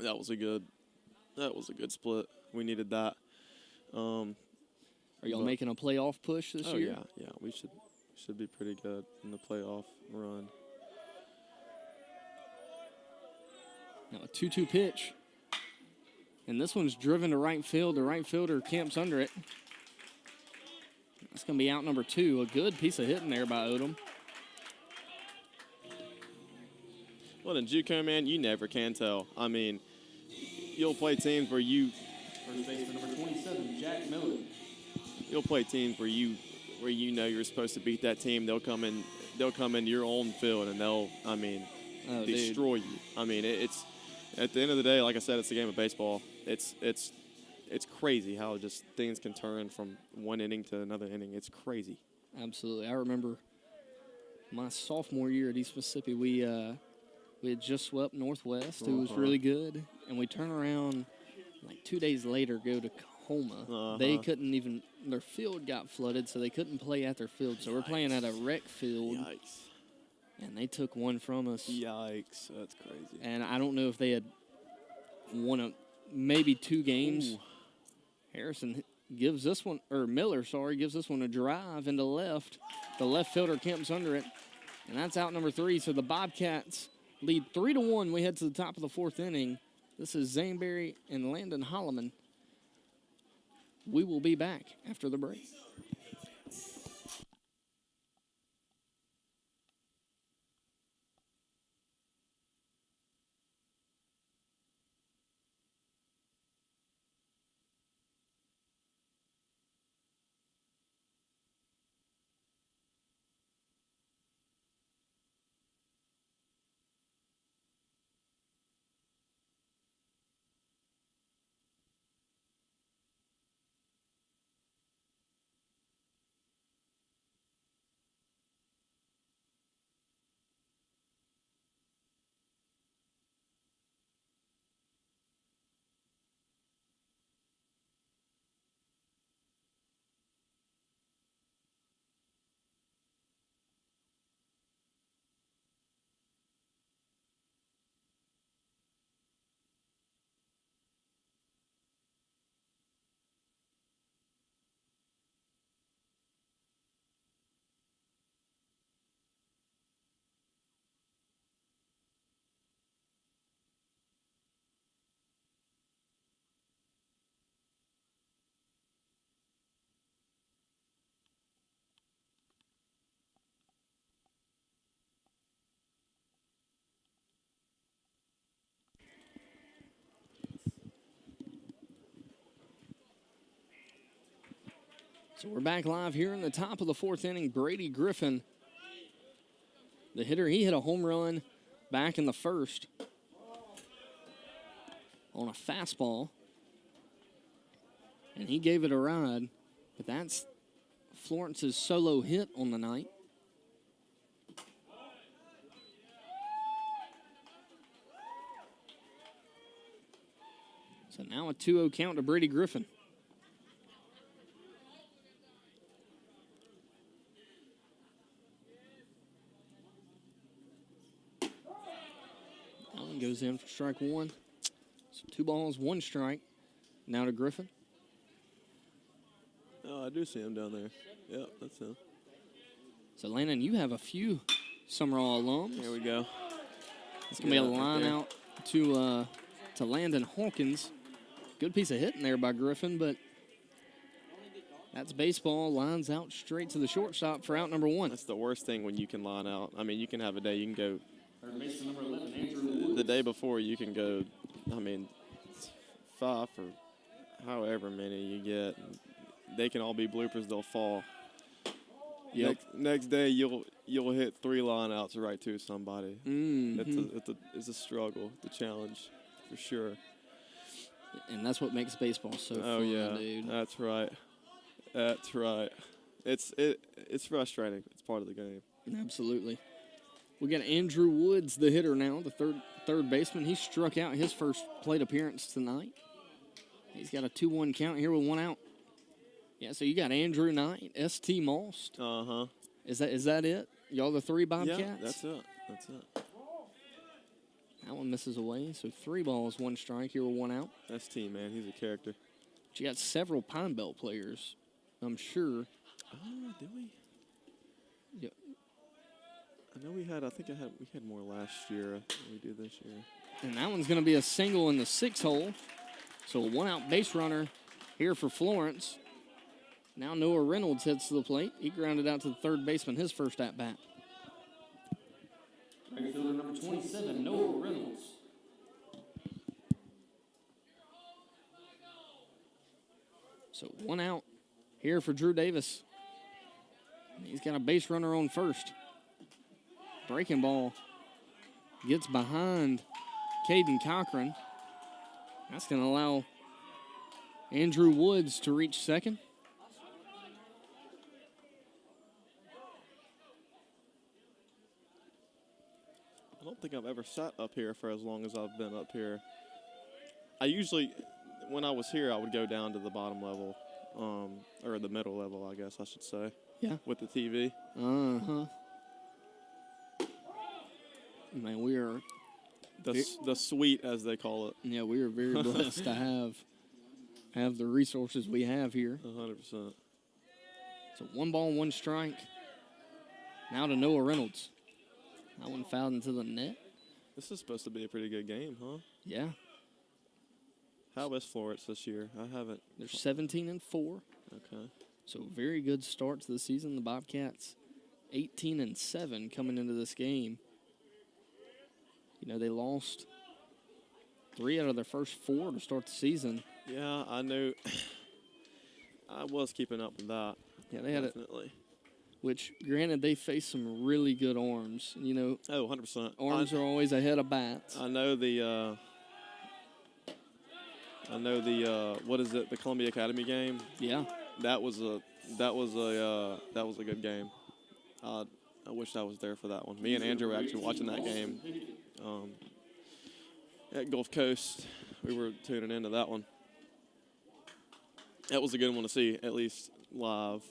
That was a good split. We needed that. Are y'all but- making a playoff push this year? Yeah. We should be pretty good in the playoff run. Now a 2-2 pitch. And this one's driven to right field. The right fielder camps under it. That's going to be out number 2. A good piece of hitting there by Odom. Well, in JUCO, man, you never can tell. I mean, you'll play teams where you First baseman number 27, Jack Miller. you'll play teams where you know you're supposed to beat that team. They'll come in your own field and they'll destroy you. I mean, it's at the end of the day, like I said, it's a game of baseball. It's crazy how just things can turn from one inning to another inning. It's crazy. Absolutely. I remember my sophomore year at East Mississippi, we had just swept Northwest, who was really good, and we turn around like 2 days later, go to Coahoma. They couldn't even, their field got flooded, so they couldn't play at their field. So we're playing at a rec field. Yikes. And they took one from us. Yikes. That's crazy. And I don't know if they had won maybe 2 games. Ooh. Harrison gives this one, or Miller, gives this one a drive into left. The left fielder camps under it. And that's out number 3. So the Bobcats lead 3-1. We head to the top of the 4th inning. This is Zaneberry and Landon Holloman. We will be back after the break. So we're back live here in the top of the 4th inning. Brady Griffin, the hitter, he hit a home run back in the 1st on a fastball. And he gave it a ride. But that's Florence's solo hit on the night. So now a 2-0 count to Brady Griffin. Allen goes in for strike 1. So 2 balls, 1 strike. Now to Griffin. Oh, I do see him down there. Yep, that's him. So, Landon, you have a few Sumrall alums. Here we go. It's going to be a Yeah, right line there. out to Landon Hawkins. Good piece of hitting there by Griffin, but that's baseball. Lines out straight to the shortstop for out number 1. That's the worst thing when you can line out. I mean, you can have a day, you can go Third baseman number 11, Andrew Woods. the day before, you can go, 5 or however many you get. They can all be bloopers, they'll fall. Yep. Next day, you'll hit 3 line outs right to somebody. Mhm. It's a struggle, the challenge, for sure. And that's what makes baseball so Oh fun, yeah, dude. that's right. That's right. It's frustrating. It's part of the game. Absolutely. We got Andrew Woods, the hitter now, the third baseman. He struck out his first plate appearance tonight. He's got a 2-1 count here with 1 out. Yeah, so you got Andrew Knight, S.T. Most. Is that it? Y'all the 3 Bobcats? Yeah, that's it. That's it. That one misses away. So 3 balls, 1 strike. Here with 1 out. That's team, man. He's a character. But you got several Pine Belt players, I'm sure. Oh, did we? Yeah. I know we had more last year than we did this year. And that one's going to be a single in the 6th hole. So a 1-out base runner here for Florence. Now Noah Reynolds heads to the plate. He grounded out to the third baseman, his first at-bat. Right fielder number 27, Noah Reynolds. So 1 out here for Drew Davis. He's got a base runner on first. Breaking ball gets behind Caden Cochran. That's going to allow Andrew Woods to reach second. I don't think I've ever sat up here for as long as I've been up here. I usually, when I was here, I would go down to the bottom level, or the middle level, I guess I should say. Yeah. With the TV. Uh-huh. Man, we are... The suite, as they call it. Yeah, we are very blessed to have the resources we have here. 100%. So 1 ball, 1 strike. Now to Noah Reynolds. That one fouled into the net. This is supposed to be a pretty good game, huh? Yeah. How is Florence this year? I haven't. They're 17-4. Okay. So very good start to the season. The Bobcats 18-7 coming into this game. You know, they lost 3 out of their first 4 to start the season. Yeah, I knew. I was keeping up with that. Yeah, they had it. Definitely. Which, granted, they faced some really good arms. You know, Oh, 100%. arms are always ahead of bats. I know the what is it? The Columbia Academy game. Yeah. That was a good game. I wish I was there for that one. Me and Andrew were actually watching that game at Gulf Coast. We were tuning into that one. That was a good one to see, at least live,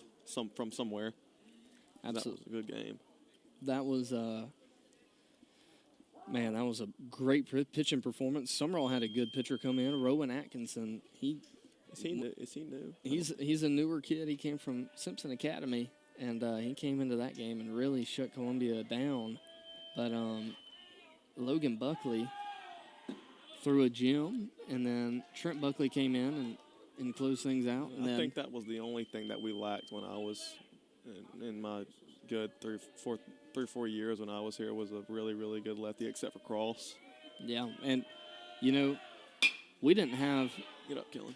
from somewhere. Absolutely. That was a good game. That was, man, that was a great pitching performance. Sumrall had a good pitcher come in, Rowan Atkinson. Is he new? He's a newer kid. He came from Simpson Academy, and he came into that game and really shut Columbia down. But Logan Buckley threw a gem, and then Trent Buckley came in and closed things out. And I think that was the only thing that we lacked when I was in my good 3 or 4 years when I was here, was a really, really good lefty, except for Cross. Yeah, and, you know, we didn't have – Get up, Kelly.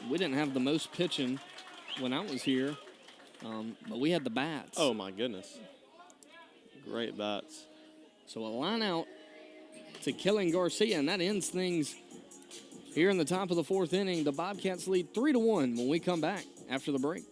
we didn't have the most pitching when I was here, but we had the bats. Oh, my goodness. Great bats. So a line out to Kellen Garcia, and that ends things here in the top of the 4th inning. The Bobcats lead 3-1 when we come back after the break.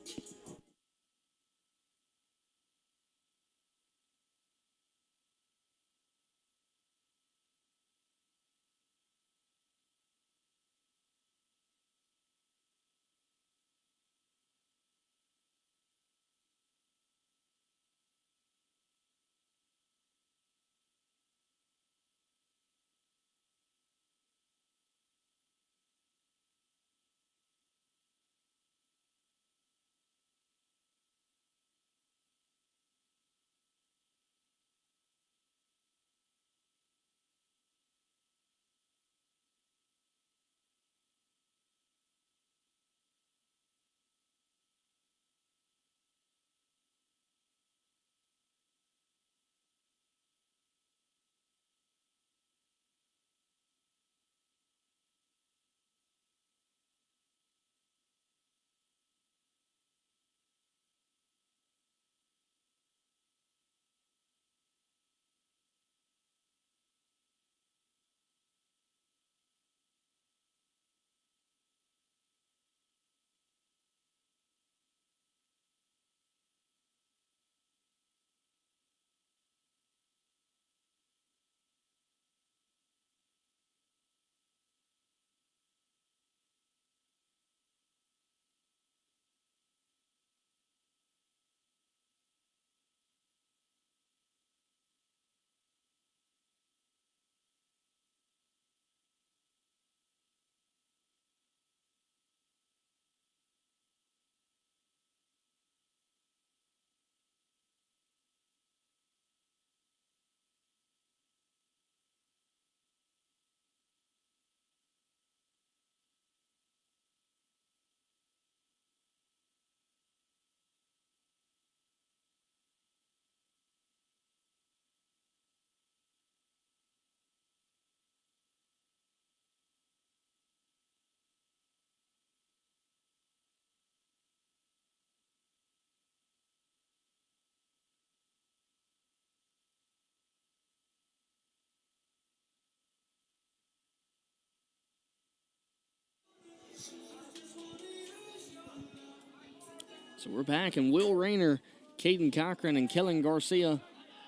So we're back, and Will Rayner, Caden Cochran, and Kellen Garcia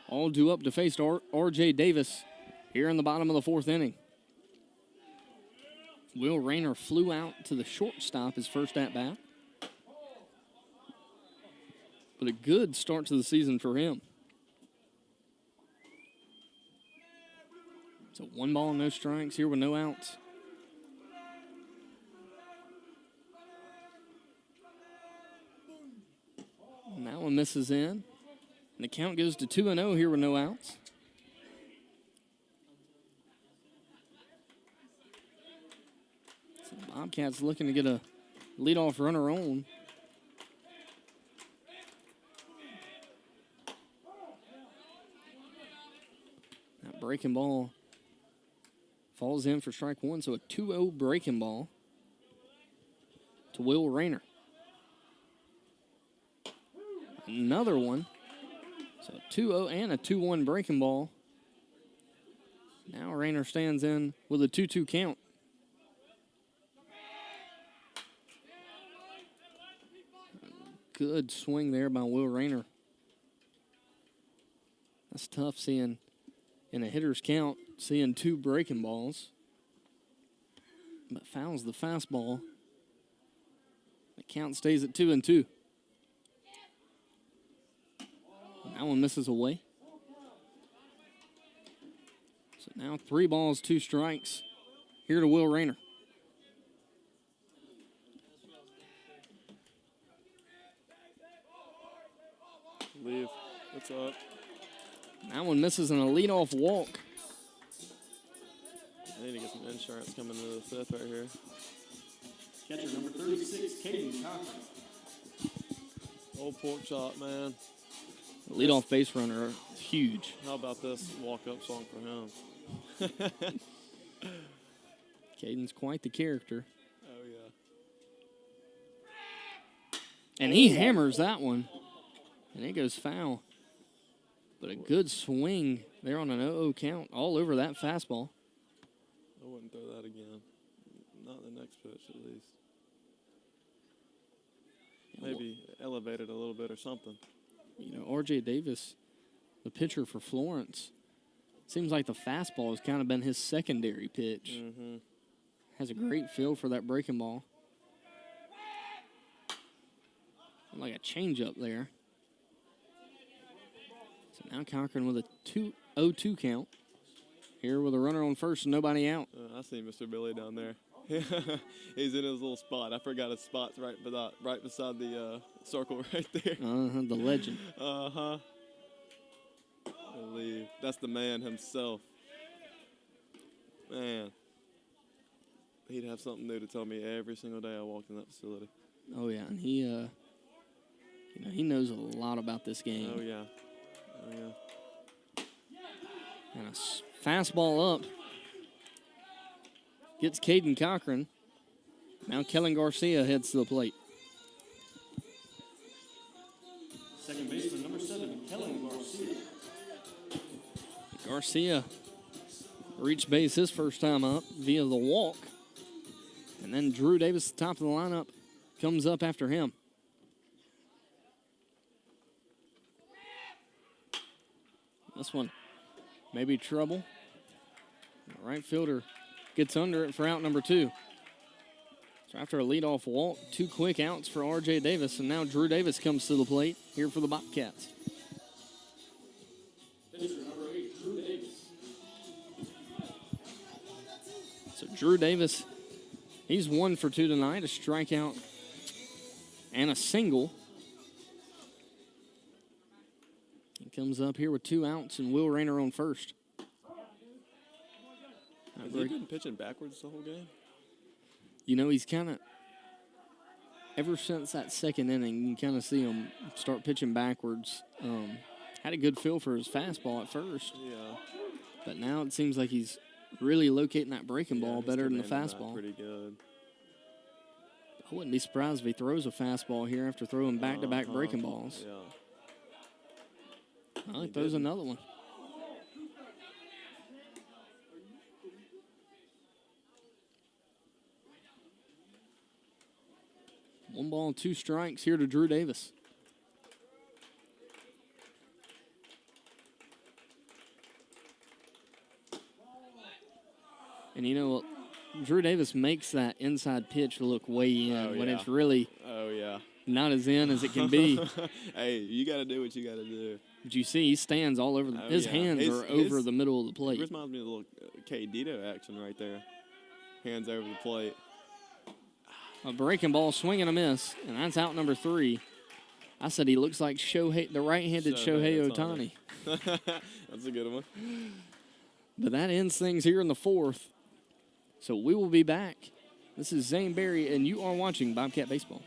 all due up to face R.J. Davis here in the bottom of the fourth inning. Will Rayner flew out to the shortstop his first at-bat. But a good start to the season for him. So 1 ball, no strikes here with no outs. And that one misses in. And the count goes to 2-0 here with no outs. So the Bobcats looking to get a leadoff runner on. That breaking ball falls in for strike one, so a 2-0 breaking ball to Will Rayner. Another one. So a 2-0 and a 2-1 breaking ball. Now Rayner stands in with a 2-2 count. Good swing there by Will Rayner. That's tough seeing in a hitter's count, seeing 2 breaking balls. But fouls the fastball. The count stays at 2-2. That one misses away. So now 3 balls, 2 strikes here to Will Rayner. Leave. What's up? That one misses in a leadoff walk. I need to get some insurance coming into the fifth right here. Catcher number 36, Caden Cochran. Old pork chop, man. Leadoff base runner, huge. How about this walk-up song for him? Caden's quite the character. Oh, yeah. And he hammers that one. And it goes foul. But a good swing there on an 0-0 count all over that fastball. I wouldn't throw that again. Not the next pitch, at least. Maybe elevate it a little bit or something. You know, R.J. Davis, the pitcher for Florence, seems like the fastball has kind of been his secondary pitch. Mm-hmm. Has a great feel for that breaking ball. Like a changeup there. So now Cochran with a 2-0-2 count. Here with a runner on first and nobody out. I see Mr. Billy down there. He's in his little spot. I forgot his spot's right beside the circle right there. The legend. I believe that's the man himself. Man, he'd have something new to tell me every single day I walked in that facility. Oh yeah, and he, he knows a lot about this game. Oh yeah. And a fastball up. Gets Caden Cochran. Now Kellen Garcia heads to the plate. Second baseman number 7, Kellen Garcia. Garcia reached base his first time up via the walk. And then Drew Davis, top of the lineup, comes up after him. This one, maybe trouble. The right fielder gets under it for out number 2. So after a leadoff walk, 2 quick outs for R.J. Davis, and now Drew Davis comes to the plate here for the Bobcats. Pitcher number 8, Drew Davis. So Drew Davis, he's 1 for 2 tonight, a strikeout and a single. He comes up here with 2 outs and Will Rayner on first. Has he been pitching backwards the whole game? You know, he's kind of, ever since that second inning, you can kind of see him start pitching backwards. Had a good feel for his fastball at first. Yeah. But now it seems like he's really locating that breaking ball better than the fastball. Pretty good. I wouldn't be surprised if he throws a fastball here after throwing back-to-back breaking balls. Yeah. Oh, he throws another one. 1 ball, 2 strikes here to Drew Davis. And you know, Drew Davis makes that inside pitch look way in when it's really not as in as it can be. Hey, you got to do what you got to do. Did you see he stands all over? His hands are over the middle of the plate. It reminds me of a little K. Dito action right there. Hands over the plate. A breaking ball, swing and a miss, and that's out number 3. I said he looks like the right-handed Shohei Ohtani. That's a good one. But that ends things here in the 4th. So we will be back. This is Zane Berry, and you are watching Bobcat Baseball.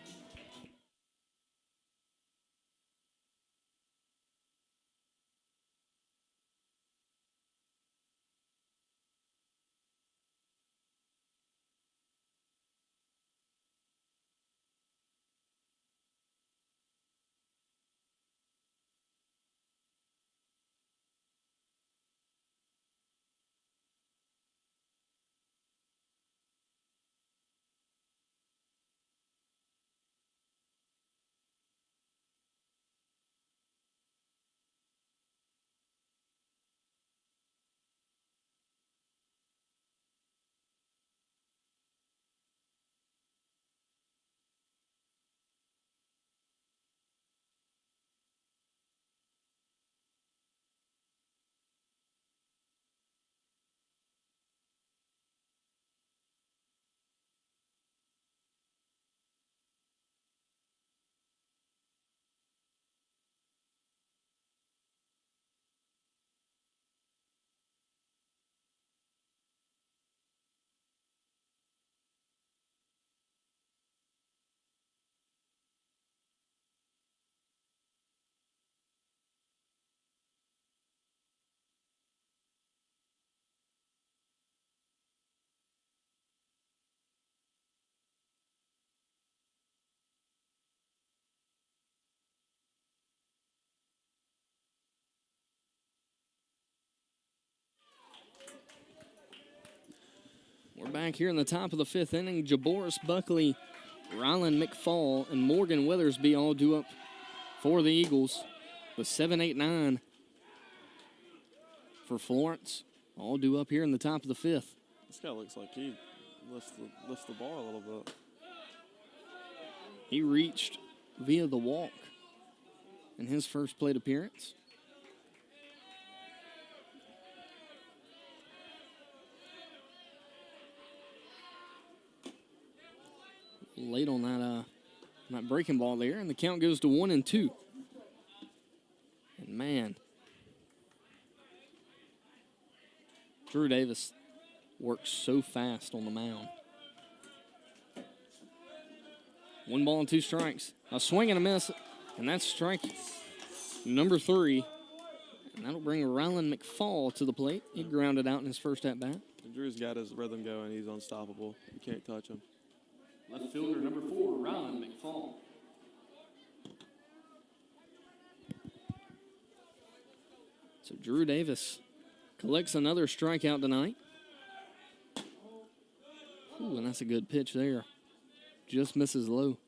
We're back here in the top of the 5th inning. Jaboris Buckley, Rylan McFall, and Morgan Withersby all due up for the Eagles with 7, 8, 9 for Florence. All due up here in the top of the 5th. This guy looks like he lifts the bar a little bit. He reached via the walk in his first plate appearance. Late on that breaking ball there, and the count goes to 1-2. And man, Drew Davis works so fast on the mound. 1 ball and 2 strikes. A swing and a miss, and that's strike number 3. And that'll bring Rylan McFall to the plate. He grounded out in his first at-bat. Drew's got his rhythm going. He's unstoppable. You can't touch him. Left fielder number 4, Rylan McFall. So Drew Davis collects another strikeout tonight. Ooh, and that's a good pitch there. Just misses low.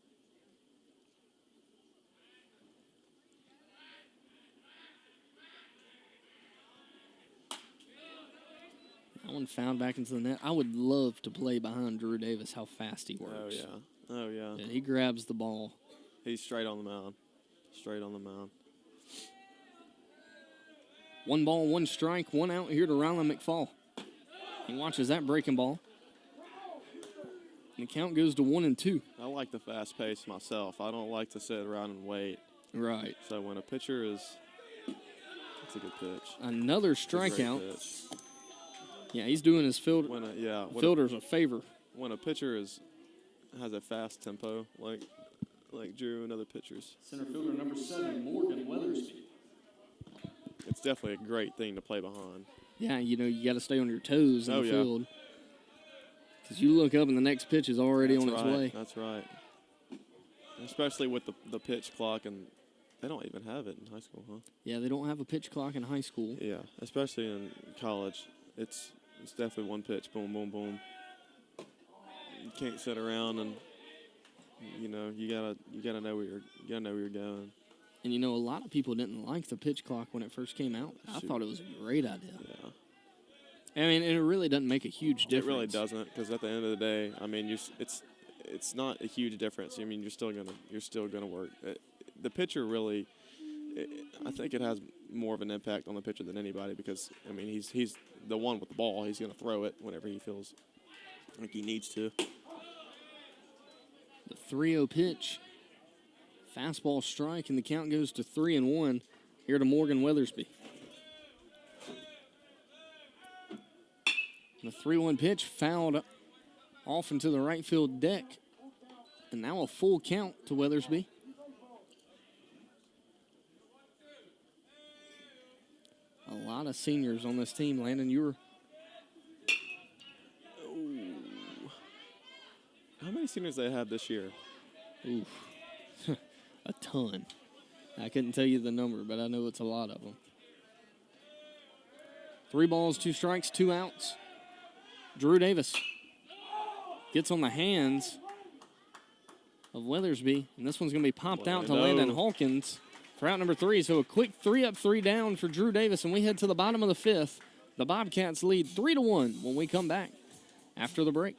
That one found back into the net. I would love to play behind Drew Davis, how fast he works. Oh, yeah. Yeah, he grabs the ball. He's straight on the mound. Straight on the mound. 1 ball, 1 strike, 1 out here to Rylan McFall. He watches that breaking ball. And the count goes to 1-2. I like the fast pace myself. I don't like to sit around and wait. Right. So when a pitcher is, it's a good pitch. Another strikeout. Yeah, he's doing his fielders a favor. When a pitcher has a fast tempo, like Drew and other pitchers. Center fielder number 7, Morgan Weathersby. It's definitely a great thing to play behind. Yeah, you got to stay on your toes in the field. Because you look up and the next pitch is already on its way. That's right. Especially with the pitch clock, and they don't even have it in high school, huh? Yeah, they don't have a pitch clock in high school. Yeah, especially in college. It's definitely one pitch, boom, boom, boom. You can't sit around and You gotta know where you're going. And a lot of people didn't like the pitch clock when it first came out. I thought it was a great idea. Yeah. I mean, it really doesn't make a huge difference. It really doesn't, because at the end of the day, I mean, it's not a huge difference. I mean, you're still gonna work. The pitcher really, I think it has more of an impact on the pitcher than anybody, because I mean, he's the one with the ball. He's gonna throw it whenever he feels like he needs to. The 3-0 pitch, fastball strike, and the count goes to 3-1 here to Morgan Weathersby. The 3-1 pitch fouled off into the right field deck. And now a full count to Weathersby. A lot of seniors on this team, Landon. How many seniors they have this year? Oof. A ton. I couldn't tell you the number, but I know it's a lot of them. 3 balls, 2 strikes, 2 outs. Drew Davis gets on the hands of Weathersby, and this one's going to be popped out to Landon Hawkins for out number 3. So a quick 3 up, 3 down for Drew Davis, and we head to the bottom of the 5th. The Bobcats lead 3-1 when we come back after the break.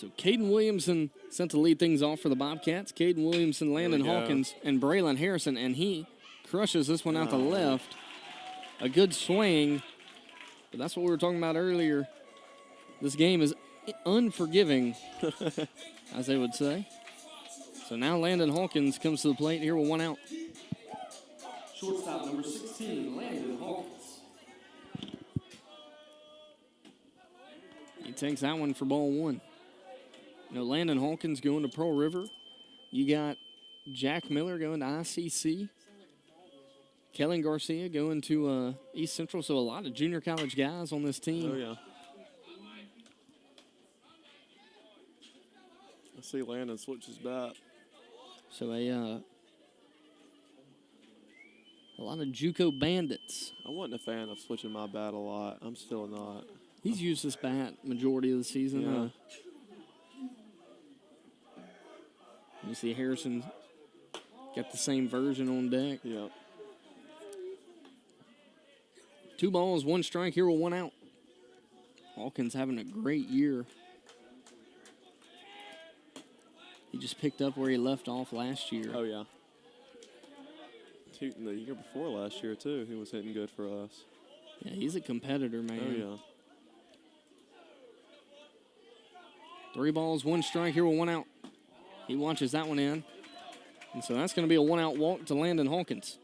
So Caden Williamson sent to lead things off for the Bobcats. Caden Williamson, Landon Hawkins, and Braylon Harrison, and he crushes this one out to left. A good swing, but that's what we were talking about earlier. This game is unforgiving, as they would say. So now Landon Hawkins comes to the plate here with 1 out. Shortstop number 16, Landon Hawkins. He takes that one for ball 1. Landon Hawkins going to Pearl River. You got Jack Miller going to ICC. Kellen Garcia going to East Central. So a lot of junior college guys on this team. Oh, yeah. I see Landon switch his bat. So a lot of JUCO bandits. I wasn't a fan of switching my bat a lot. I'm still not. He's used this bat majority of the season. Yeah. You see Harrison got the same version on deck. Yeah. 2 balls, 1 strike here with 1 out. Hawkins having a great year. He just picked up where he left off last year. Oh, yeah. The year before last year, too, he was hitting good for us. Yeah, he's a competitor, man. Oh, yeah. 3 balls, 1 strike here with 1 out. He watches that one in. And so that's going to be a 1-out walk to Landon Hawkins.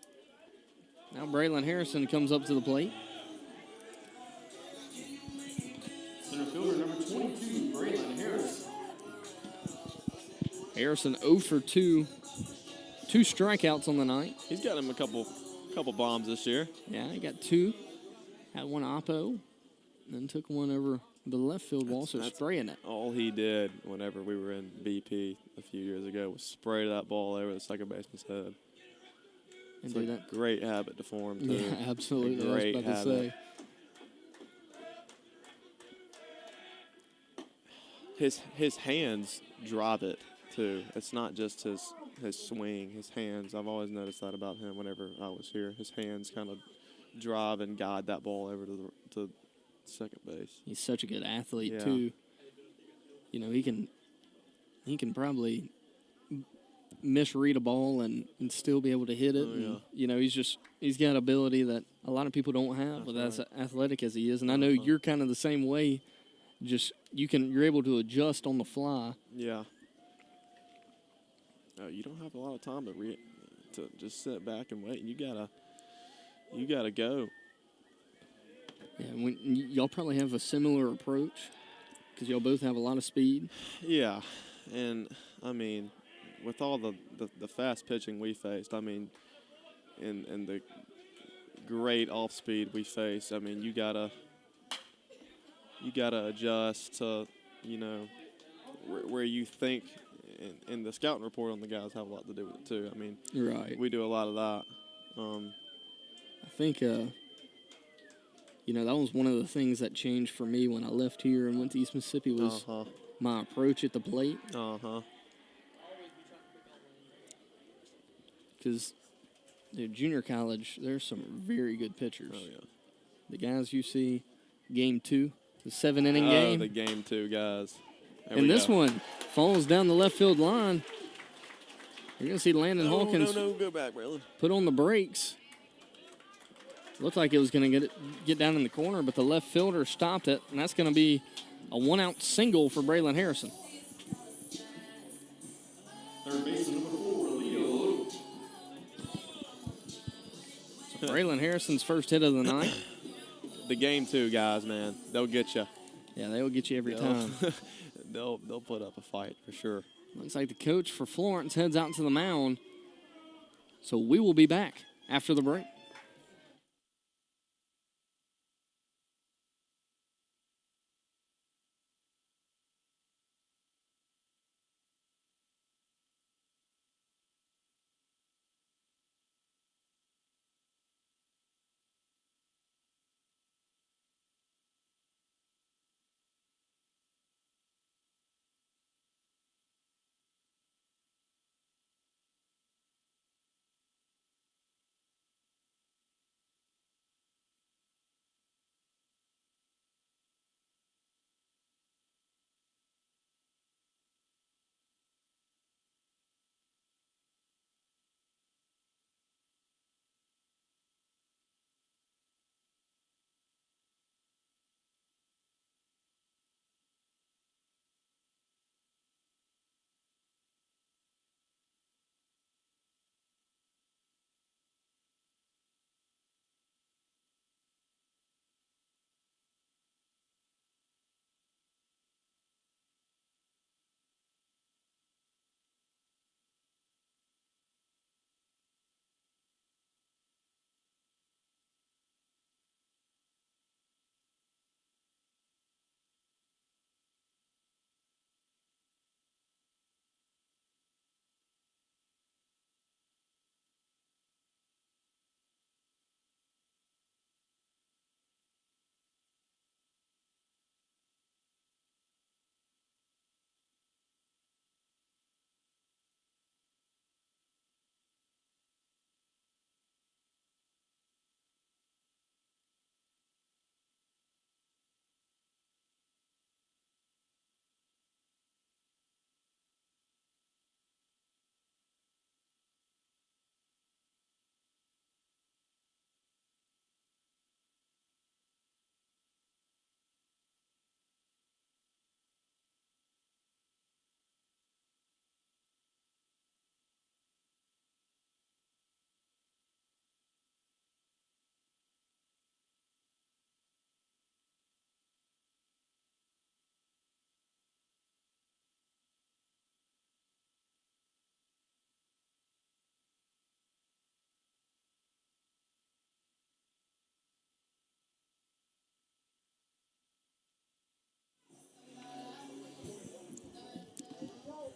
Now Braylon Harrison comes up to the plate. Center fielder number 22, Braylon Harrison. Harrison 0 for 2. 2 strikeouts on the night. He's got him a couple couple bombs this year. Yeah, he got 2. Had one oppo, then took one over the left field wall, so spraying it. All he did whenever we were in BP a few years ago was spray that ball over the second baseman's head. And It's do a that. great habit to form, too. Yeah, absolutely. A great I was about to habit. say. His hands drive it, too. It's not just his swing, his hands. I've always noticed that about him whenever I was here. His hands kind of drive and guide that ball over to second base. He's such a good athlete, Yeah. too. You know, he can probably misread a ball and still be able to hit it. Oh, yeah. And, you know, he's got ability that a lot of people don't have with as athletic as he is. And I know you're kind of the same way. Just you're able to adjust on the fly. Yeah. You don't have a lot of time to just sit back and wait. You gotta go. Yeah, y'all probably have a similar approach because y'all both have a lot of speed. Yeah, and I mean, with all the fast pitching we faced, I mean, and the great off speed we face, I mean, you gotta adjust to, you know, where you think. And the scouting report on the guys have a lot to do with it too. I mean, Right. we do a lot of that. I think, you know, that was one of the things that changed for me when I left here and went to East Mississippi was my approach at the plate. Because junior college, there's some very good pitchers. Oh yeah. The guys you see, game 2, the 7-inning game. The game 2 guys. There And we this go. one falls down the left field line. You're going to see Landon Hawkins go back, Braylon. put on the brakes. Looked like it was going to get down in the corner, but the left fielder stopped it, and that's going to be a 1-out single for Braylon Harrison. Third baseman number 4, Leo. So Braylon Harrison's first hit of the night. The game 2 guys, man, they'll get you. Yeah, they will get you every time. they'll put up a fight for sure. Looks like the coach for Florence heads out to the mound. So we will be back after the break.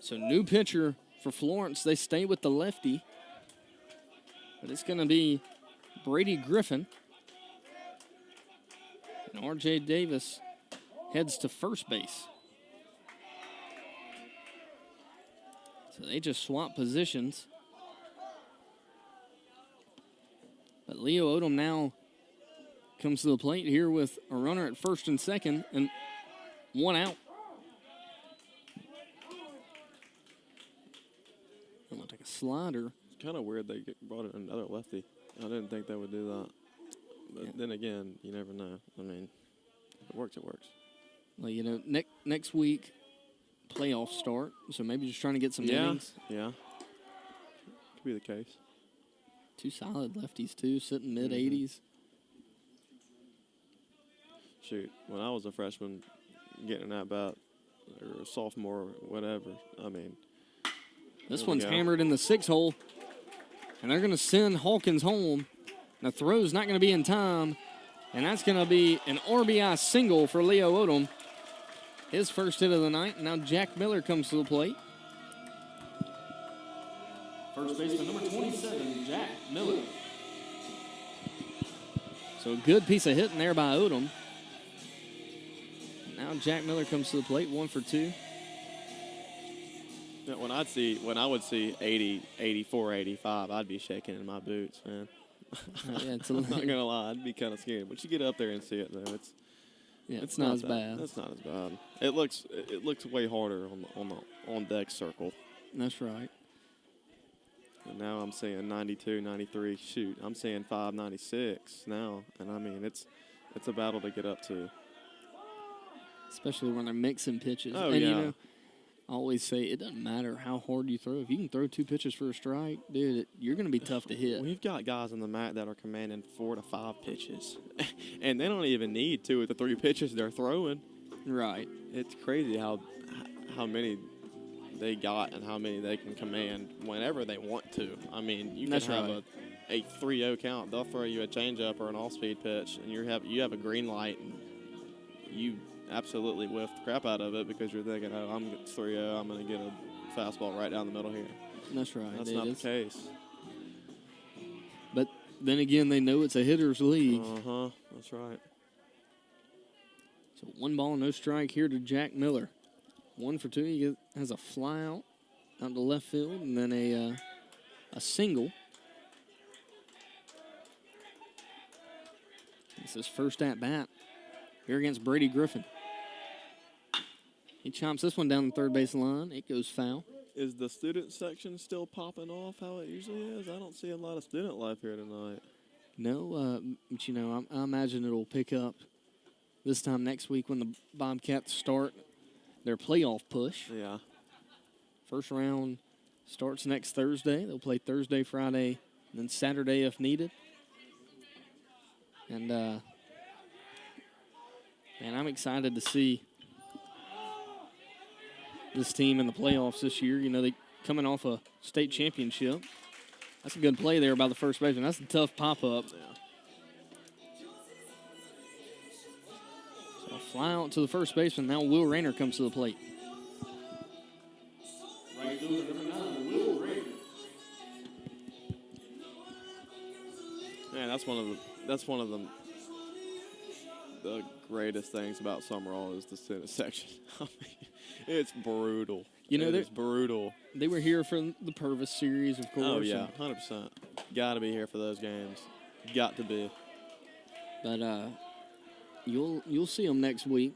So new pitcher for Florence. They stay with the lefty. But it's going to be Brady Griffin. And R.J. Davis heads to first base. So they just swap positions. But Leo Odom now comes to the plate here with a runner at first and second and one out. I'm going to take a slider. It's kind of weird they brought in another lefty. I didn't think they would do that. But then again, you never know. I mean, if it works, it works. Well, you know, next week, playoffs start, so maybe just trying to get some innings. Yeah. Could be the case. Two solid lefties, too, sitting mid-80s. Shoot, when I was a freshman getting that bat, or a sophomore, whatever, I mean. This one's hammered in the 6-hole, and they're going to send Hawkins home. The throw's not going to be in time, and that's going to be an RBI single for Leo Odom. His first hit of the night, and now Jack Miller comes to the plate. First baseman number 27, Jack Miller. So a good piece of hitting there by Odom. Now Jack Miller comes to the plate, 1 for 2. When I would see 80, 84, 85, I'd be shaking in my boots, man. Yeah, it's I'm not gonna lie, I'd be kind of scared. But you get up there and see it, though, it's not as bad. It's not as bad. It looks way harder on the on deck circle. That's right. And now I'm seeing 92, 93. Shoot, I'm seeing 596 now, and I mean it's a battle to get up to. Especially when they're mixing pitches. Oh, and yeah. You know, I always say it doesn't matter how hard you throw. If you can throw 2 pitches for a strike, dude, you're going to be tough to hit. We've got guys on the mat that are commanding 4 to 5 pitches, and they don't even need 2 or 3 pitches they're throwing. Right. It's crazy how many they got and how many they can command whenever they want to. I mean, you can have a 3-0 count. They'll throw you a changeup or an all-speed pitch, and you have a green light, and you absolutely whiff the crap out of it because you're thinking, oh, I'm 3-0, I'm going to get a fastball right down the middle here. That's right. That's not the case. But then again, they know it's a hitter's league. That's right. So 1 ball, no strike here to Jack Miller. 1 for 2. He has a fly out to left field and then a single. It's his first at bat here against Brady Griffin. He chomps this one down the third base line. It goes foul. Is the student section still popping off how it usually is? I don't see a lot of student life here tonight. No, but you know, I imagine it'll pick up this time next week when the Bobcats start their playoff push. Yeah. First round starts next Thursday. They'll play Thursday, Friday, and then Saturday if needed. And, man, I'm excited to see this team in the playoffs this year. You know, they coming off a state championship. That's a good play there by the first baseman. That's a tough pop-up. Yeah. So a fly out to the first baseman. Now Will Rayner comes to the plate. Right fielder number 9, Will Rayner. Man, that's one of the greatest things about Sumrall is the student section. I mean, it's brutal. You know, it's brutal. They were here for the Purvis series, of course. Oh, yeah, 100%. Got to be here for those games. Got to be. But you'll see them next week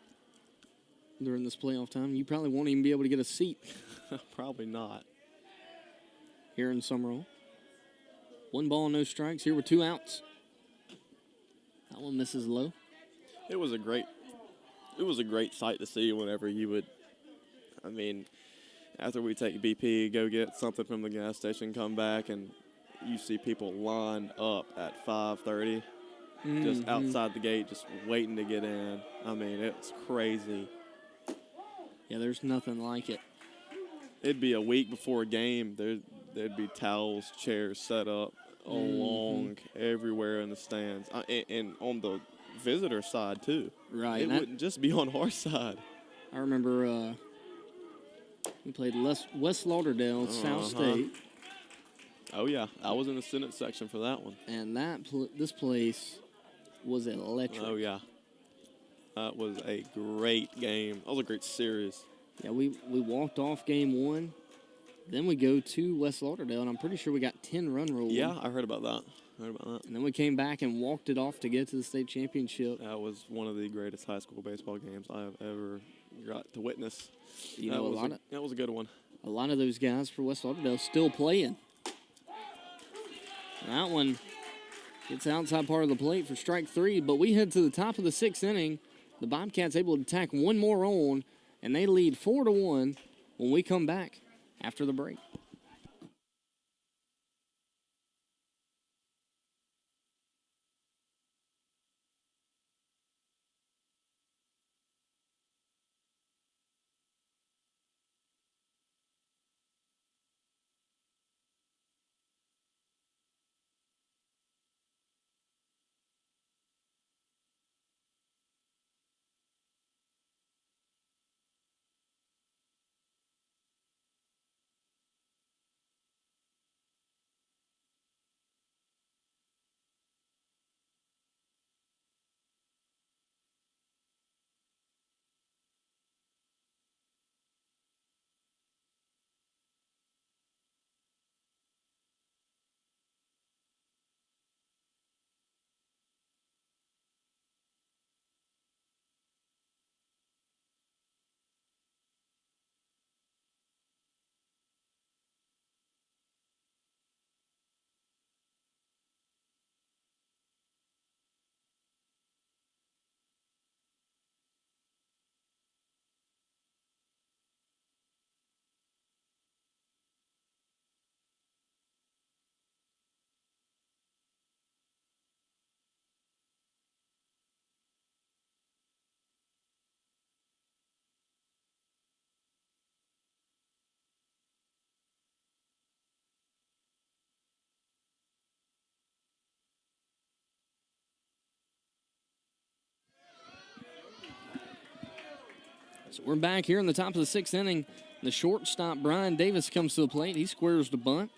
during this playoff time. You probably won't even be able to get a seat. Probably not. Here in Sumrall. 1 ball, no strikes. Here with 2 outs. That one misses low. It was a great sight to see whenever you would, I mean, after we take BP, go get something from the gas station, come back, and you see people lined up at 5:30, just outside the gate, just waiting to get in. I mean, it's crazy. Yeah, there's nothing like it. It'd be a week before a game. There'd be towels, chairs set up along everywhere in the stands, and on the visitor side too. Right. It wouldn't just be on our side. I remember We played West Lauderdale, South State. Oh, yeah. I was in the Senate section for that one. And this place was electric. Oh, yeah. That was a great game. That was a great series. Yeah, we walked off game 1. Then we go to West Lauderdale, and I'm pretty sure we got 10-run rule. Yeah, I heard about that. And then we came back and walked it off to get to the state championship. That was one of the greatest high school baseball games I have ever got to witness. That was a good one. A lot of those guys for West Lauderdale still playing. That one gets outside part of the plate for strike 3, but we head to the top of the 6th inning. The Bobcats able to tack one more on, and they lead 4-1 when we come back after the break. So we're back here in the top of the 6th inning. The shortstop, Brian Davis, comes to the plate. He squares the bunt,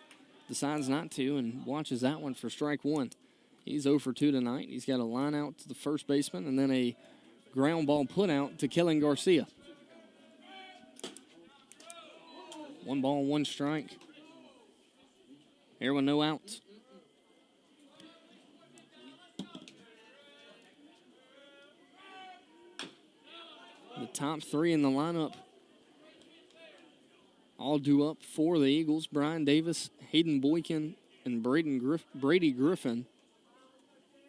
decides not to, and watches that one for strike 1. He's 0 for 2 tonight. He's got a line out to the first baseman and then a ground ball put out to Kellen Garcia. 1 ball, 1 strike. Here with no outs. The top 3 in the lineup all due up for the Eagles. Brian Davis, Hayden Boykin, and Brady Griffin,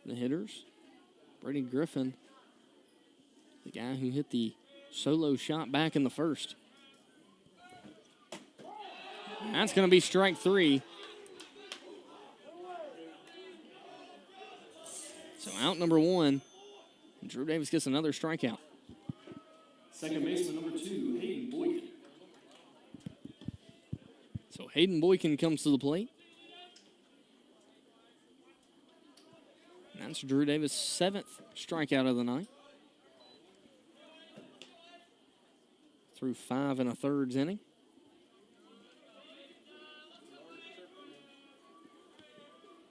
the hitters. Brady Griffin, the guy who hit the solo shot back in the first. That's going to be strike 3. So out number 1. Drew Davis gets another strikeout. Second baseman number 2, Hayden Boykin. So Hayden Boykin comes to the plate. And that's Drew Davis' 7th strikeout of the night. Through 5 1/3 inning.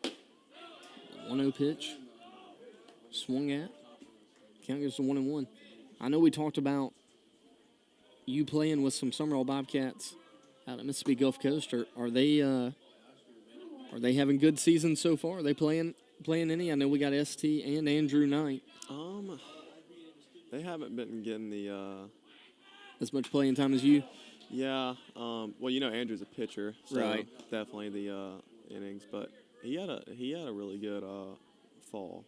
The 1-0 pitch. Swung at. Count goes to 1-1. I know we talked about you playing with some Sumrall Bobcats out at Mississippi Gulf Coast. Are they having good seasons so far? Are they playing any? I know we got ST and Andrew Knight. They haven't been getting the as much playing time as you. Yeah. Well, Andrew's a pitcher, so right. Definitely the innings, but he had a really good fall.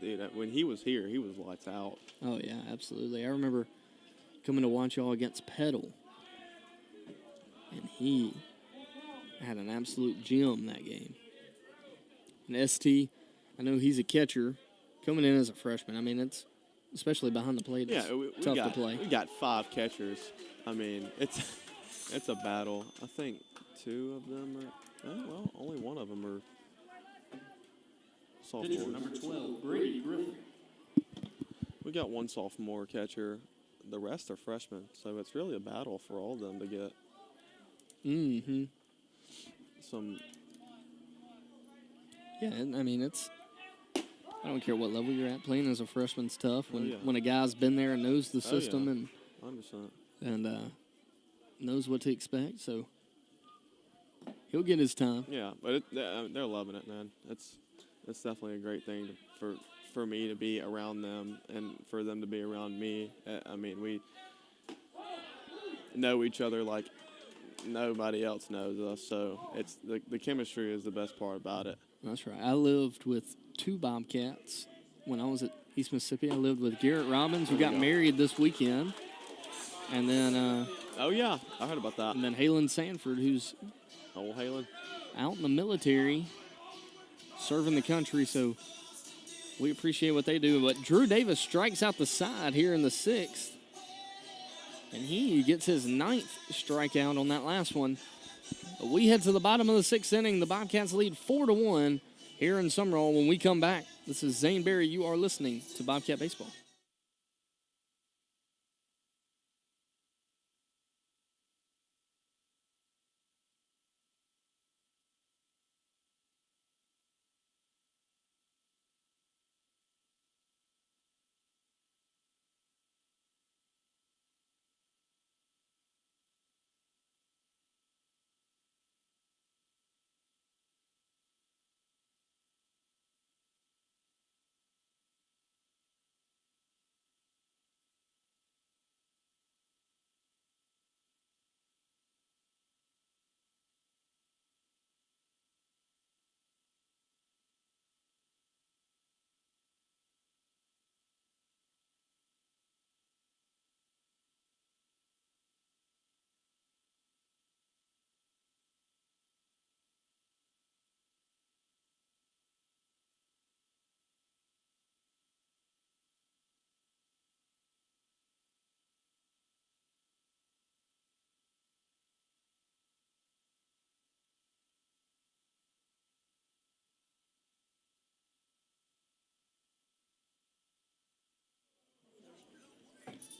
Dude, when he was here, he was lights out. Oh, yeah, absolutely. I remember coming to watch y'all against Petal, and he had an absolute gem that game. And ST, I know he's a catcher, coming in as a freshman. I mean, it's, especially behind the plate, it's tough to play. We got 5 catchers. I mean, it's a battle. I think 2 of them are, only 1 of them are sophomores. Pitcher number 12, Brady Griffin. We got 1 sophomore catcher, the rest are freshmen, so it's really a battle for all of them to get some. Yeah, I mean, I don't care what level you're at. Playing as a freshman's tough. When a guy's been there and knows the system 100%. and knows what to expect, so he'll get his time. Yeah, but they're loving it, man. It's definitely a great thing for me to be around them and for them to be around me. I mean, we know each other like nobody else knows us, so it's the chemistry is the best part about it. That's right. I lived with 2 Bobcats when I was at East Mississippi. I lived with Garrett Robbins, who got married this weekend, and then oh yeah, I heard about that. And then Halen Sanford, who's old Halen out in the military, serving the country. So we appreciate what they do. But Drew Davis strikes out the side here in the 6th, and he gets his 9th strikeout on that last one. But we head to the bottom of the 6th inning. The Bobcats lead 4-1 here in Sumrall. When we come back, this is Zane Berry. You are listening to Bobcat Baseball.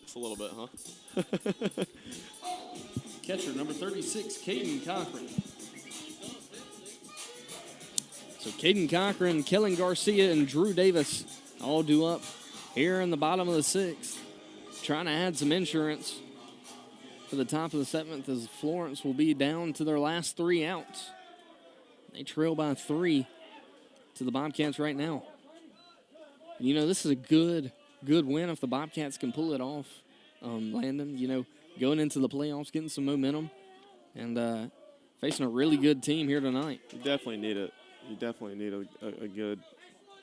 It's a little bit, huh? Catcher number 36, Caden Cochran. So Caden Cochran, Kellen Garcia, and Drew Davis all due up here in the bottom of the 6th, trying to add some insurance for the top of the 7th as Florence will be down to their last 3 outs. They trail by 3 to the Bobcats right now. And, you know, this is a good win if the Bobcats can pull it off, Landon. You know, going into the playoffs, getting some momentum, and facing a really good team here tonight. You definitely need it. You definitely need a good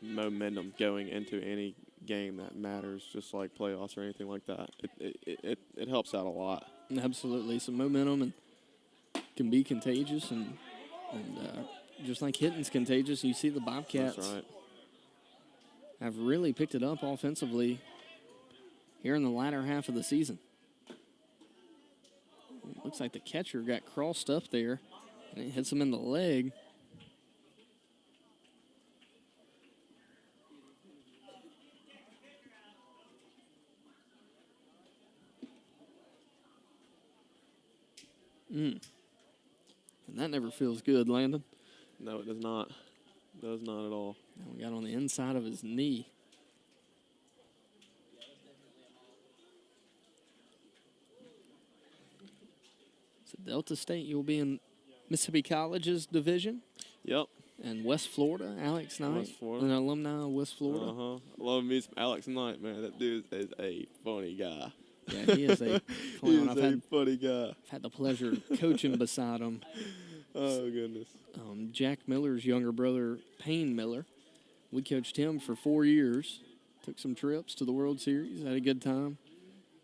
momentum going into any game that matters, just like playoffs or anything like that. It helps out a lot. Absolutely. Some momentum and can be contagious, and just like hitting's contagious. You see the Bobcats That's right. have really picked it up offensively here in the latter half of the season. Looks like the catcher got crossed up there, and it hits him in the leg. And that never feels good, Landon. No, it does not. It does not at all. And we got on the inside of his knee. So Delta State, you'll be in Mississippi College's division. Yep. And West Florida, Alex Knight, West Florida. an alumni of West Florida. Uh-huh. I love me some Alex Knight, man. That dude is a funny guy. Yeah, he is a He clown. is a funny guy. I've had the pleasure of coaching beside him. Oh, goodness. Jack Miller's younger brother, Payne Miller. We coached him for 4 years. Took some trips to the World Series, had a good time.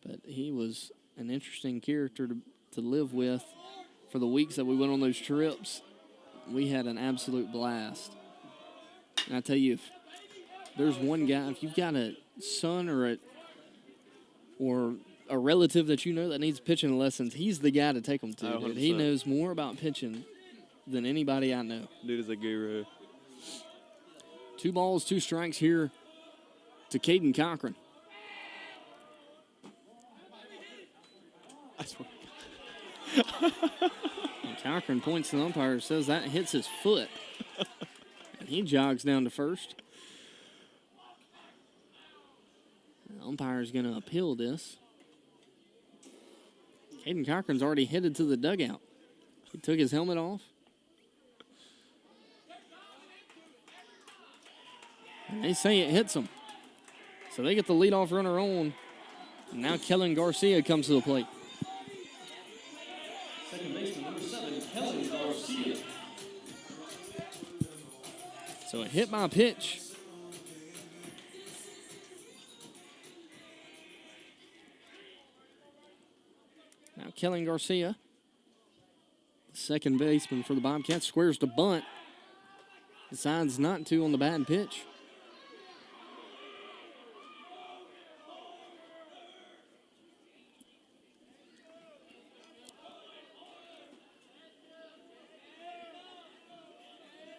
But he was an interesting character to live with for the weeks that we went on those trips. We had an absolute blast. And I tell you, if there's one guy, if you've got a son or a relative that you know that needs pitching lessons, he's the guy to take them to. Oh, Dude. He knows more about pitching than anybody I know. Dude is a guru. 2 balls, 2 strikes here to Caden Cochran. swear. And Cochran points to the umpire, says that hits his foot. And he jogs down to first. The umpire's going to appeal this. Caden Cochran's already headed to the dugout. He took his helmet off. And they say it hits him. So they get the leadoff runner on. And now Kellen Garcia comes to the plate. Second baseman, number 7, Kellen Garcia. So a hit by pitch. Now Kellen Garcia, the second baseman for the Bobcats, squares to bunt. Decides not to on the bad pitch.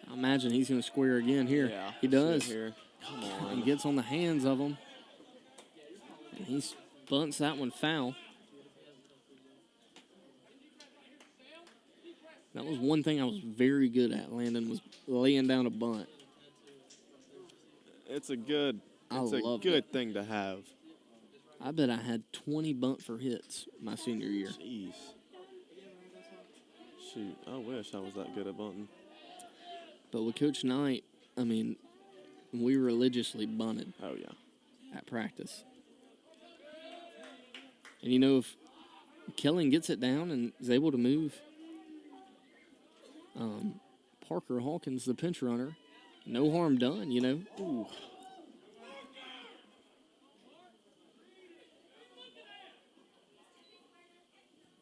I imagine he's going to square again here. Yeah, he does. Here. Come on. He gets on the hands of him. And he bunts that one foul. That was one thing I was very good at, Landon, was laying down a bunt. It's a good thing to have. I bet I had 20 bunt for hits my senior year. Jeez. Shoot, I wish I was that good at bunting. But with Coach Knight, I mean, we religiously bunted Oh, yeah. at practice. And, you know, if Kellen gets it down and is able to move Parker Hawkins, the pinch runner, no harm done, you know. Ooh.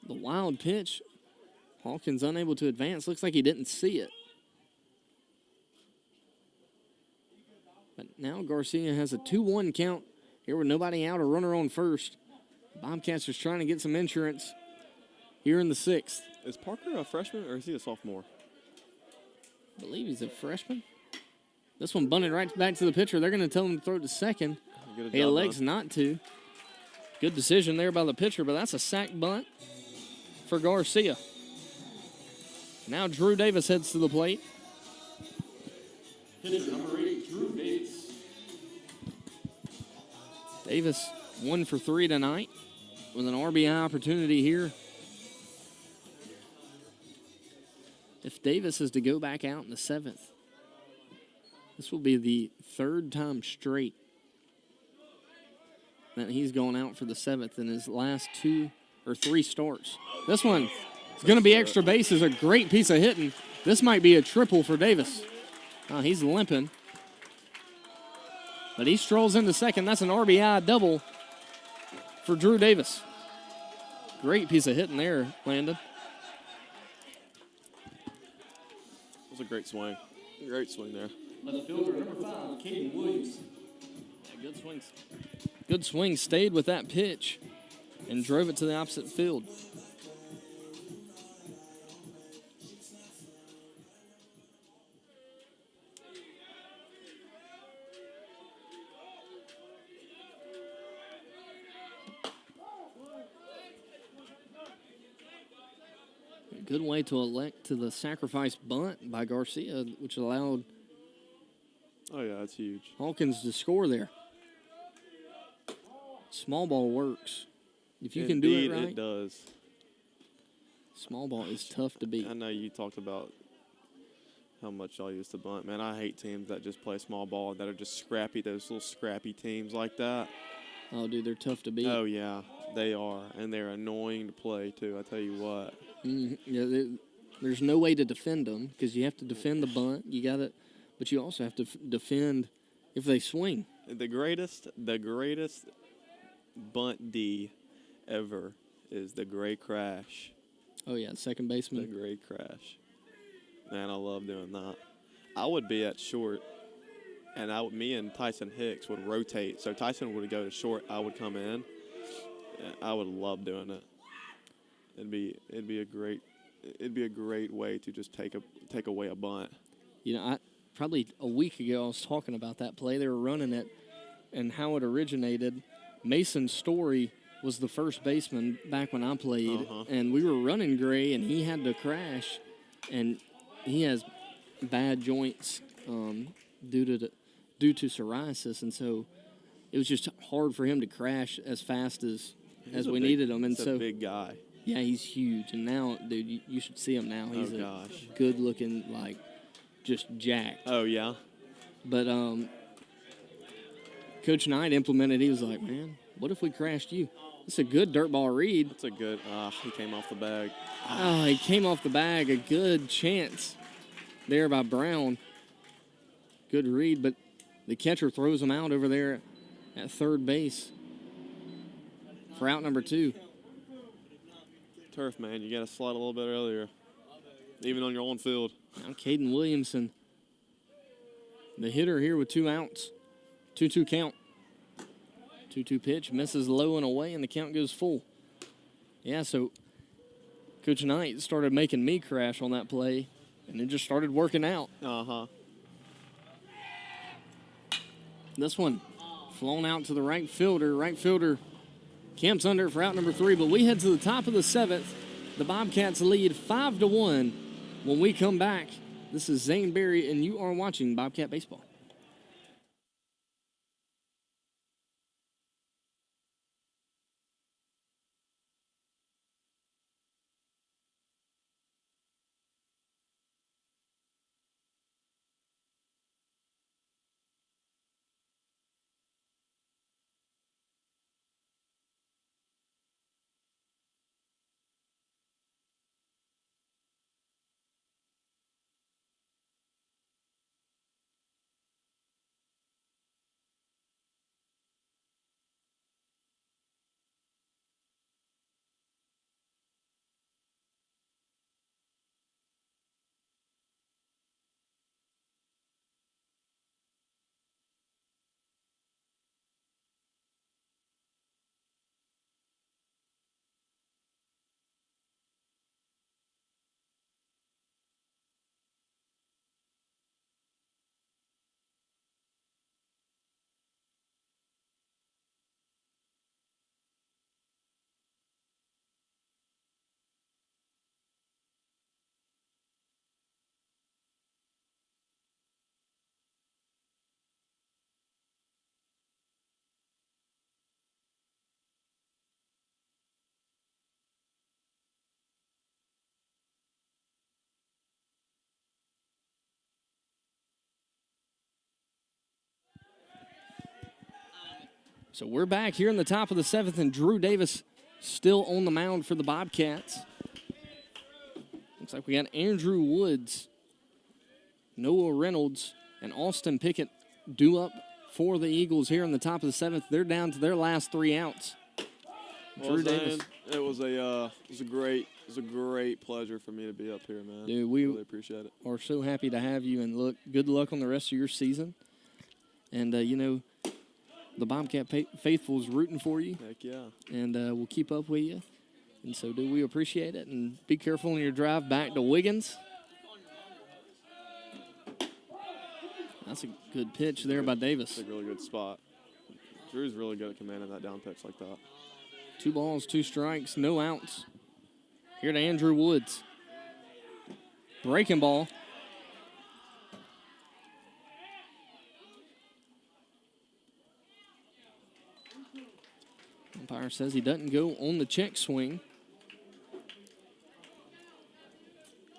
The wild pitch. Hawkins unable to advance. Looks like he didn't see it. But now Garcia has a 2-1 count here with nobody out, a runner on first. Bobcats is trying to get some insurance here in the 6th. Is Parker a freshman or is he a sophomore? I believe he's a freshman. This one bunted right back to the pitcher. They're going to tell him to throw it to second. He elects not to. Good decision there by the pitcher, but that's a sac bunt for Garcia. Now Drew Davis heads to the plate. Pitcher, number 8, Drew Davis. Davis 1 for 3 tonight with an RBI opportunity here. If Davis is to go back out in the 7th, this will be the 3rd time straight that he's gone out for the 7th in his last 2 or 3 starts. This one is going to be extra bases, a great piece of hitting. This might be a triple for Davis. He's limping. But he strolls into second. That's an RBI double for Drew Davis. Great piece of hitting there, Landon. That was a great swing. Great swing there. Left fielder, number 5, Caden Williams. Good swings. Good swing, stayed with that pitch and drove it to the opposite field. A good way to elect to the sacrifice bunt by Garcia, which allowed Oh, yeah, that's huge. Hawkins to score there. Small ball works. If you can do it right. It does. Small ball is tough to beat. I know you talked about how much y'all used to bunt. Man, I hate teams that just play small ball that are just scrappy, those little scrappy teams like that. Oh, dude, they're tough to beat. Oh, yeah, they are. And they're annoying to play, too, I tell you what. Yeah, there's no way to defend them because you have to defend the bunt. You got it, but you also have to defend if they swing. The greatest bunt D ever is the Gray Crash. Oh, yeah, second baseman. The Gray Crash. Man, I love doing that. I would be at short, and me and Tyson Hicks would rotate. So Tyson would go to short, I would come in. I would love doing it. It'd be a great way to just take away a bunt. You know, probably a week ago I was talking about that play. They were running it and how it originated. Mason Story was the first baseman back when I played, and we were running Gray, and he had to crash, and he has bad joints due to psoriasis, and so it was just hard for him to crash as fast as we needed him. And He's so a big guy. Yeah, he's huge, and now, dude, you should see him now. He's a good-looking, like, just jacked. Oh yeah. But Coach Knight implemented. He was like, man, what if we crashed you? It's a good dirt ball read. It's a good. He came off the bag. Oh, he came off the bag. A good chance there by Brown. Good read, but the catcher throws him out over there at third base for out number 2. Turf, man. You got to slide a little bit earlier, even on your own field. Now Caden Williamson, the hitter here with 2 outs. 2-2 count. 2-2 pitch, misses low and away, and the count goes full. Yeah, so Coach Knight started making me crash on that play, and it just started working out. This one flown out to the right fielder. Right fielder camps under for out number 3, but we head to the top of the 7th. The Bobcats lead 5-1. When we come back, this is Zane Berry, and you are watching Bobcat Baseball. So we're back here in the top of the 7th, and Drew Davis still on the mound for the Bobcats. Looks like we got Andrew Woods, Noah Reynolds, and Austin Pickett due up for the Eagles here in the top of the 7th. They're down to their last 3 outs. Drew Davis. It was a great pleasure for me to be up here, man. Dude, we really appreciate it. Are so happy to have you, and good luck on the rest of your season. And the Bobcat faithful is rooting for you. Heck yeah. And we'll keep up with you. And so, do we appreciate it. And be careful on your drive back to Wiggins. That's a good pitch there by Davis. That's a really good spot. Drew's really good at commanding that down pitch like that. 2 balls, 2 strikes, no outs. Here to Andrew Woods. Breaking ball. Umpire says he doesn't go on the check swing.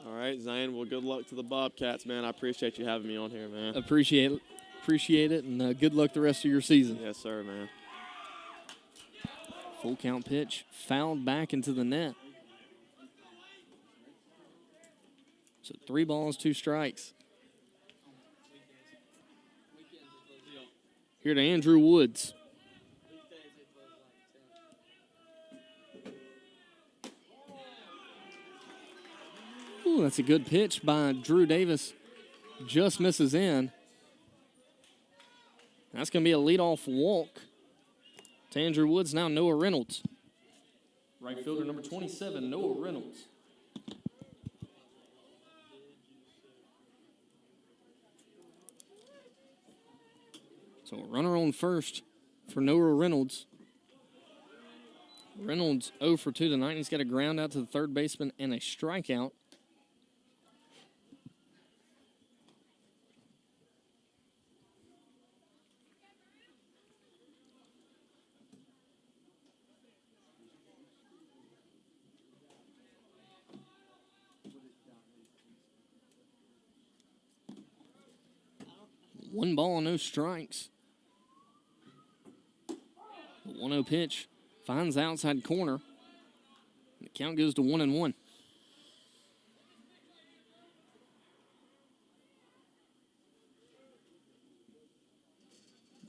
All right, Zane. Well, good luck to the Bobcats, man. I appreciate you having me on here, man. Appreciate it, and good luck the rest of your season. Yes, sir, man. Full count pitch, fouled back into the net. So 3 balls, 2 strikes. Here to Andrew Woods. Ooh, that's a good pitch by Drew Davis. Just misses in. That's going to be a leadoff walk to Andrew Woods. Now Noah Reynolds. Right fielder number 27, Noah Reynolds. So a runner on first for Noah Reynolds. Reynolds 0 for 2 tonight. He's got a ground out to the third baseman and a strikeout. One ball, no strikes. The 1-0 pitch finds the outside corner. The count goes to 1-1.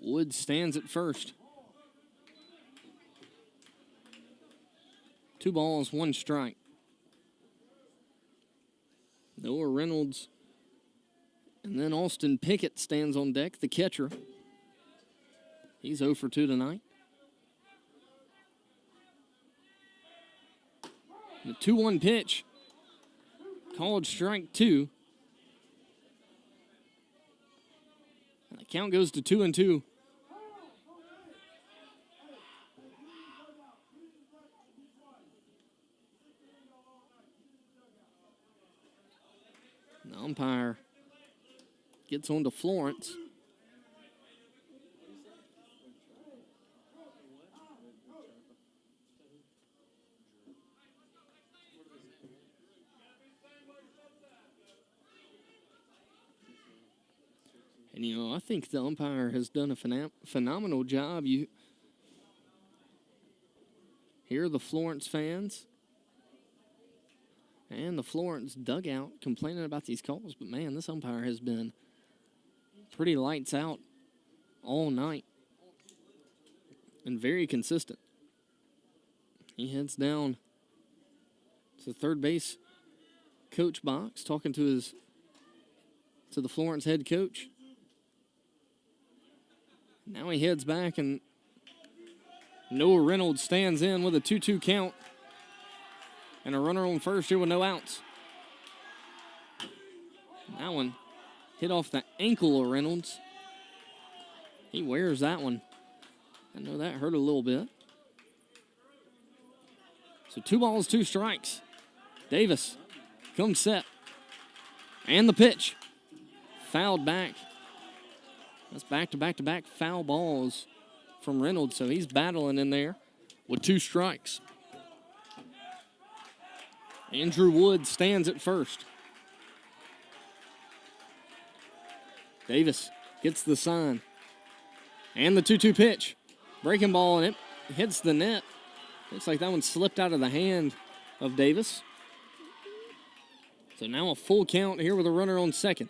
Wood stands at first. 2 balls, 1 strike. Noah Reynolds and then Austin Pickett stands on deck, the catcher. He's 0 for 2 tonight. The 2-1 pitch, called strike 2. And the count goes to 2-2. The umpire gets on to Florence. And, you know, I think the umpire has done a phenomenal job. You hear the Florence fans and the Florence dugout complaining about these calls. But, man, this umpire has been pretty lights out all night and very consistent. He heads down to the third base coach box, talking to the Florence head coach. Now he heads back, and Noah Reynolds stands in with a 2-2 count and a runner on first here with no outs. That one hit off the ankle of Reynolds. He wears that one. I know that hurt a little bit. So 2 balls, 2 strikes. Davis comes set. And the pitch. Fouled back. That's back-to-back-to-back foul balls from Reynolds. So he's battling in there with 2 strikes. Andrew Wood stands at first. Davis gets the sign. And the 2-2 pitch. Breaking ball, and it hits the net. Looks like that one slipped out of the hand of Davis. So now a full count here with a runner on second.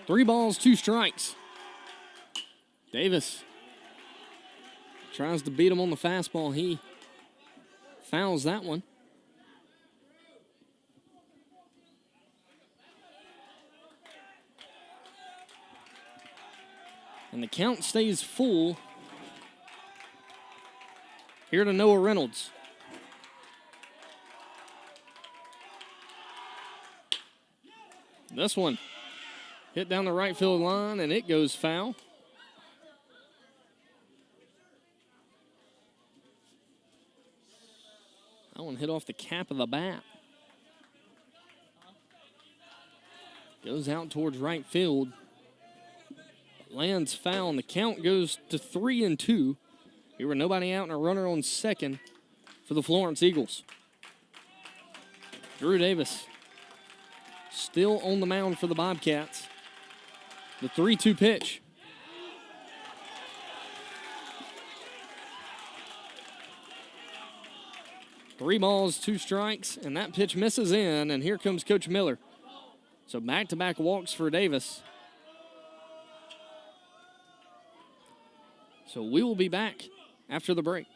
Three balls, 2 strikes. Davis tries to beat him on the fastball. He fouls that one. And the count stays full here to Noah Reynolds. This one hit down the right field line, and it goes foul. That one hit off the cap of the bat. Goes out towards right field. Lands foul, and the count goes to 3-2. Here with nobody out and a runner on second for the Florence Eagles. Drew Davis still on the mound for the Bobcats. The 3-2 pitch. Three balls, 2 strikes, and that pitch misses in, and here comes Coach Miller. So back-to-back walks for Davis. So we will be back after the break.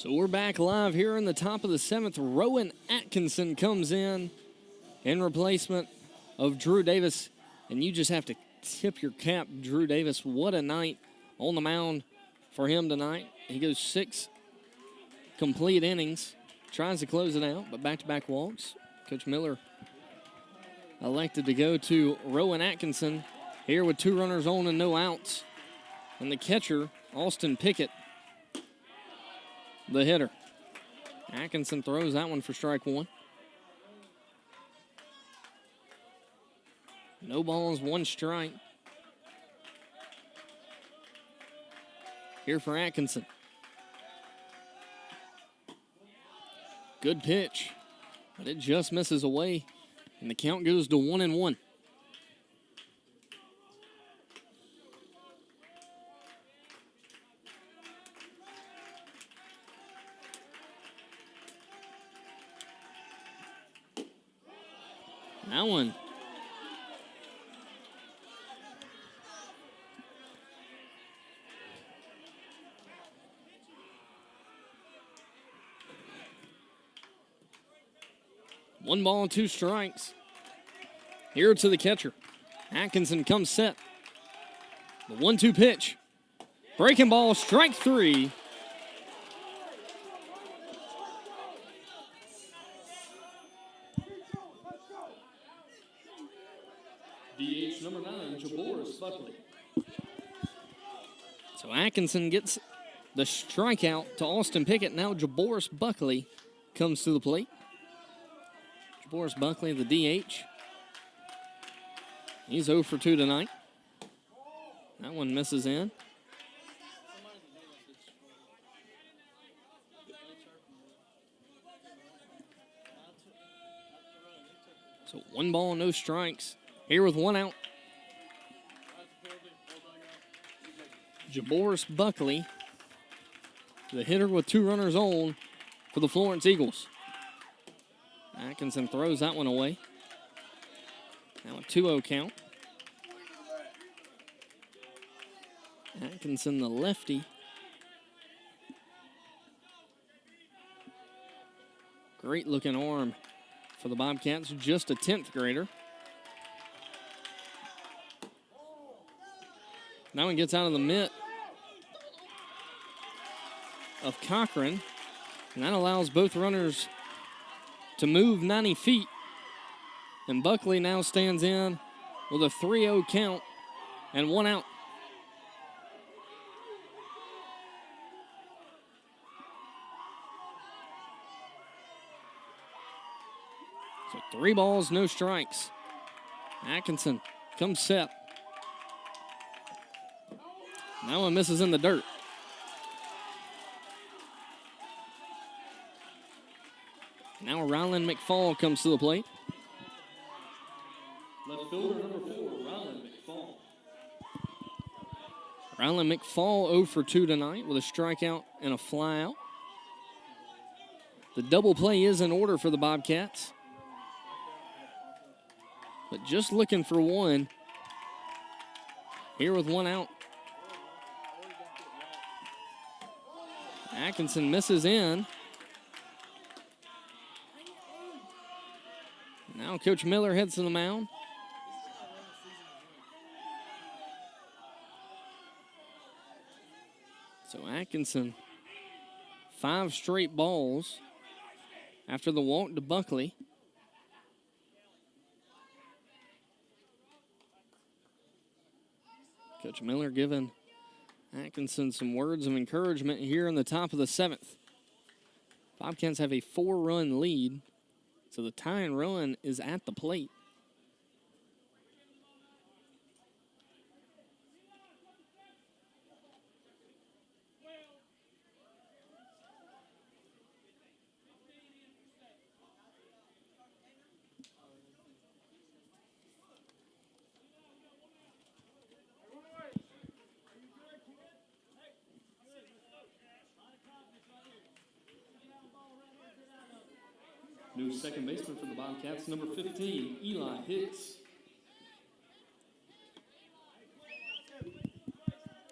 So we're back live here in the top of the 7th. Rowan Atkinson comes in replacement of Drew Davis. And you just have to tip your cap, Drew Davis. What a night on the mound for him tonight. He goes 6 complete innings. Tries to close it out, but back-to-back walks. Coach Miller elected to go to Rowan Atkinson here with 2 runners on and no outs. And the catcher, Austin Pickett, the hitter. Atkinson throws that one for strike 1. No balls, 1 strike. Here for Atkinson. Good pitch, but it just misses away, and the count goes to 1-1. That one. One ball, 2 strikes. Here to the catcher. Atkinson comes set. The 1-2 pitch. Breaking ball, strike 3. DH number 9, Jaboris Buckley. So Atkinson gets the strikeout to Austin Pickett. Now Jaboris Buckley comes to the plate. Jaboris Buckley, the DH. He's 0 for 2 tonight. That one misses in. So 1 ball, no strikes. Here with 1 out. Jaboris Buckley, the hitter with 2 runners on for the Florence Eagles. Atkinson throws that one away. Now a 2-0 count. Atkinson, the lefty. Great looking arm for the Bobcats, just a 10th grader. Now he gets out of the mitt of Cochran, and that allows both runners to move 90 feet. And Buckley now stands in with a 3-0 count and 1 out. So 3 balls, no strikes. Atkinson comes set. That one misses in the dirt. Now Ryland McFall comes to the plate. Left fielder number 4, Ryland McFall. Ryland McFall 0 for 2 tonight with a strikeout and a fly out. The double play is in order for the Bobcats. But just looking for 1. Here with 1 out. Atkinson misses in. Now Coach Miller heads to the mound. So Atkinson, 5 straight balls after the walk to Buckley. Coach Miller giving Atkinson some words of encouragement here in the top of the 7th. Bobcats have a 4-run lead, so the tying run is at the plate. New second baseman for the Bobcats, number 15, Eli Hicks.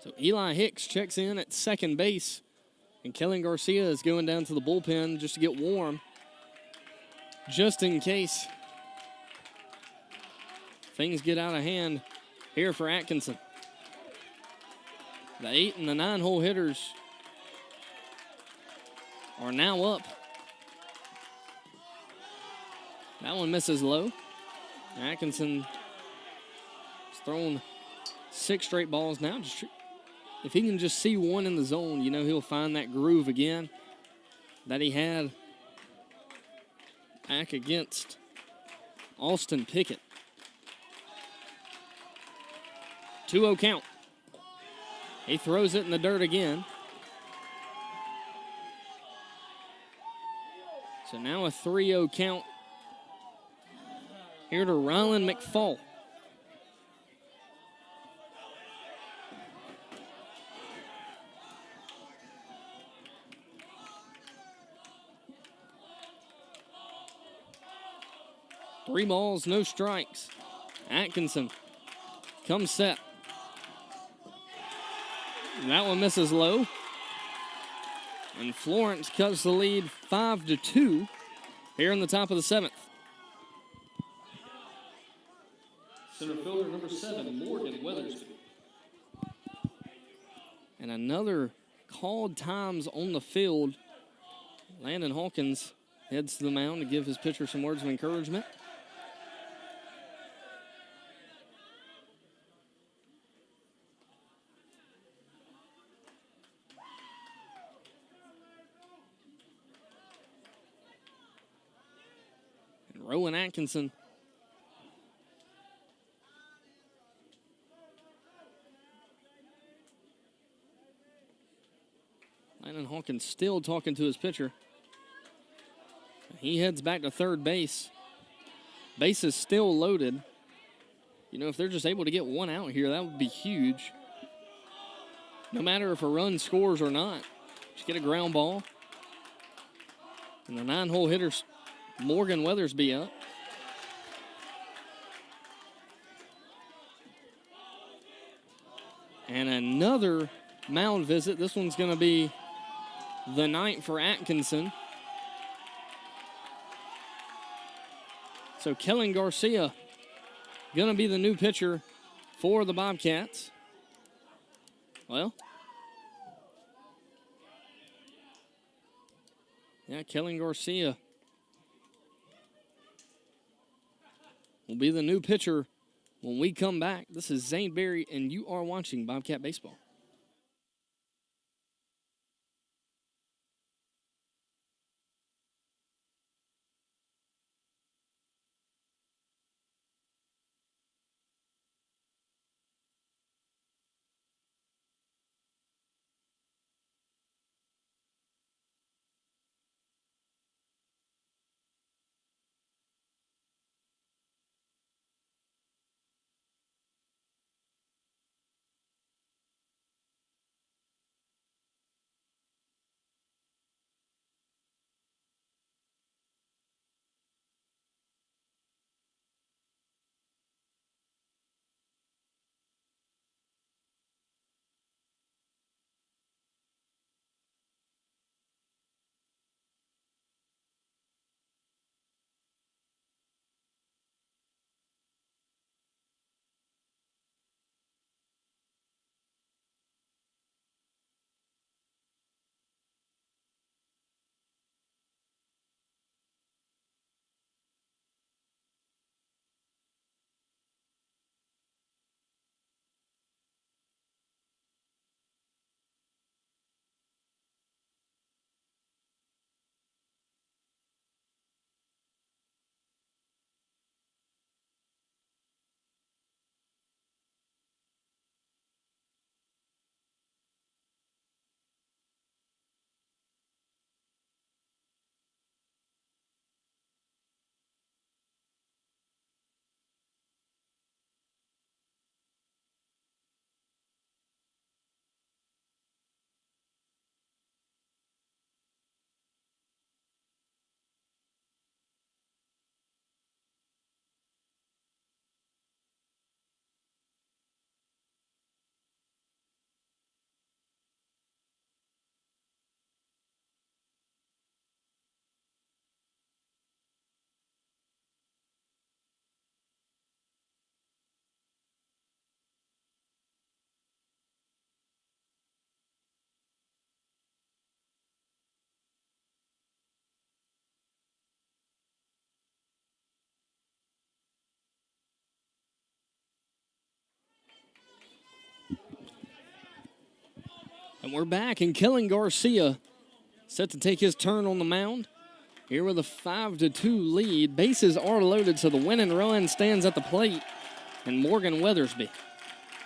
So Eli Hicks checks in at second base And Kellen Garcia is going down to the bullpen just to get warm, just in case things get out of hand here for Atkinson. The 8 and the 9 hole hitters are now up. That one misses low. Atkinson has thrown 6 straight balls now. If he can just see one in the zone, you know he'll find that groove again that he had back against Austin Pickett. 2-0 count. He throws it in the dirt again. So now a 3-0 count here to Rylan McFall. Three balls, no strikes. Atkinson comes set. That one misses low. And Florence cuts the lead 5-2 here in the top of the 7th. Center fielder number 7, Morgan Weathersby. And another called times on the field. Landon Hawkins heads to the mound to give his pitcher some words of encouragement. And Rowan Atkinson Landon Hawkins still talking to his pitcher. He heads back to third base. Base is still loaded. You know, if they're just able to get one out here, that would be huge. No matter if a run scores or not. Just get a ground ball. And the 9-hole hitter, Morgan Weathersby, up. And another mound visit. This one's going to be the 9th for Atkinson. So Kellen Garcia going to be the new pitcher for the Bobcats. Well, yeah, Kellen Garcia will be the new pitcher when we come back. This is Zane Berry, and you are watching Bobcat Baseball. And we're back, and Kellen Garcia set to take his turn on the mound. Here with a 5-2 lead. Bases are loaded, so the winning run stands at the plate. And Morgan Weathersby.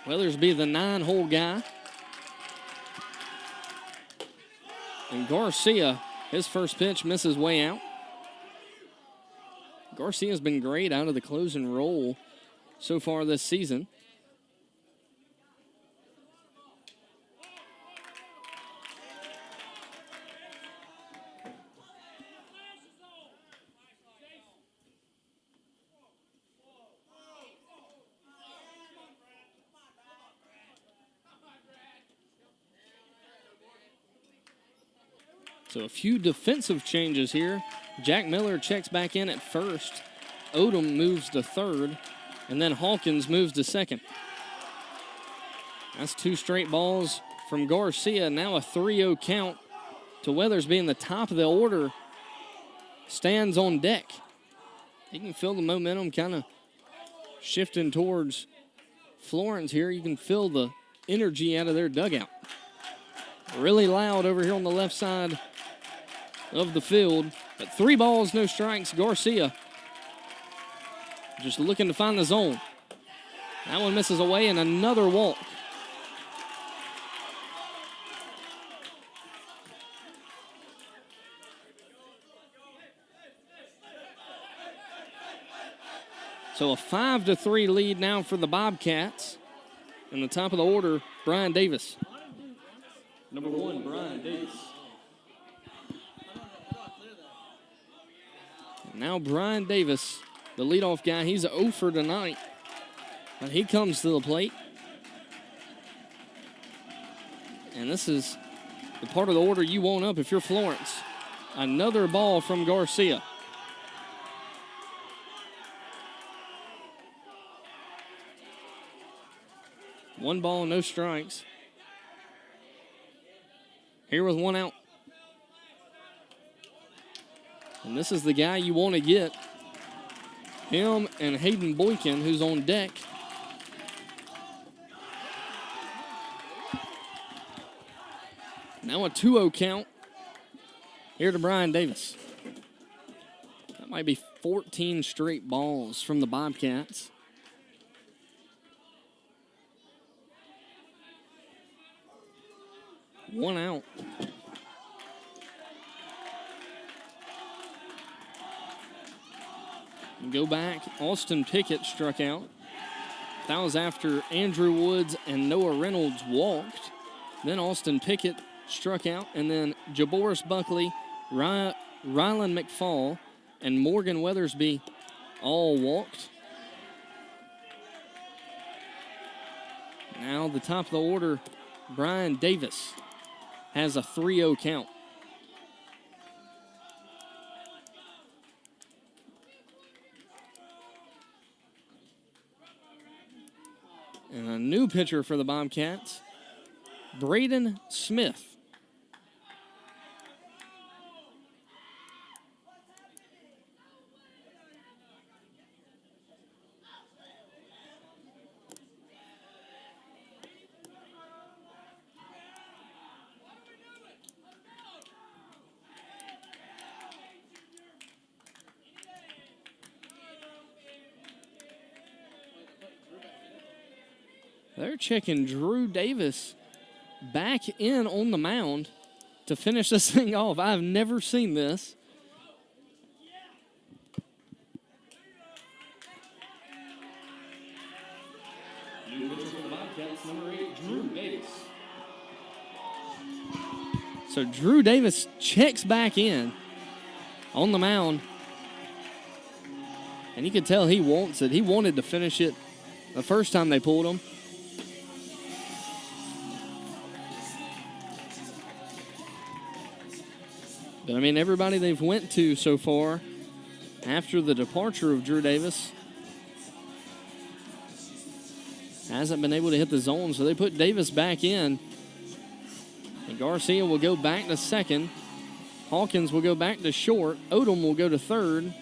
Weathersby, the 9-hole guy. And Garcia, his first pitch misses way out. Garcia's been great out of the closing role so far this season. So a few defensive changes here. Jack Miller checks back in at first. Odom moves to third. And then Hawkins moves to second. That's 2 straight balls from Garcia. Now a 3-0 count to Weathersby in the top of the order. Stands on deck. You can feel the momentum kind of shifting towards Florence here. You can feel the energy out of their dugout. Really loud over here on the left side of the field. But 3 balls, no strikes. Garcia just looking to find the zone. That one misses away, and another walk. So a 5-3 lead now for the Bobcats. In the top of the order, Brian Davis. Number 1, Brian Davis. Now Brian Davis, the leadoff guy, he's 0 for tonight. But he comes to the plate. And this is the part of the order you want up if you're Florence. Another ball from Garcia. One ball, no strikes. Here with 1 out. And this is the guy you want to get. Him and Hayden Boykin, who's on deck. Now a 2-0 count here to Brian Davis. That might be 14 straight balls from the Bobcats. One out. Go back. Austin Pickett struck out. That was after Andrew Woods and Noah Reynolds walked. Then Austin Pickett struck out. And then Jaboris Buckley, Rylan McFall, and Morgan Weathersby all walked. Now the top of the order, Brian Davis has a 3-0 count. And a new pitcher for the Bobcats, Braden Smith. They're checking Drew Davis back in on the mound to finish this thing off. I've never seen this. New pitcher for the Bobcats, number 8, Drew Davis. So Drew Davis checks back in on the mound. And you can tell he wants it. He wanted to finish it the first time they pulled him. But, I mean, everybody they've went to so far after the departure of Drew Davis hasn't been able to hit the zone, so they put Davis back in. And Garcia will go back to second. Hawkins will go back to short. Odom will go to third.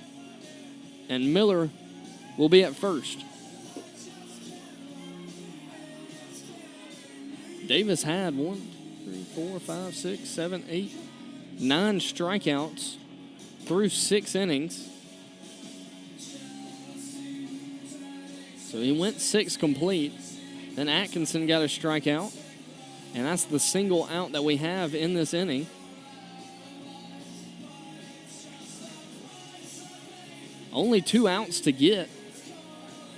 And Miller will be at first. Davis had 1, 3, 4, 5, 6, 7, 8, 9 strikeouts through 6 innings. So he went 6 complete. Then Atkinson got a strikeout. And that's the single out that we have in this inning. Only 2 outs to get.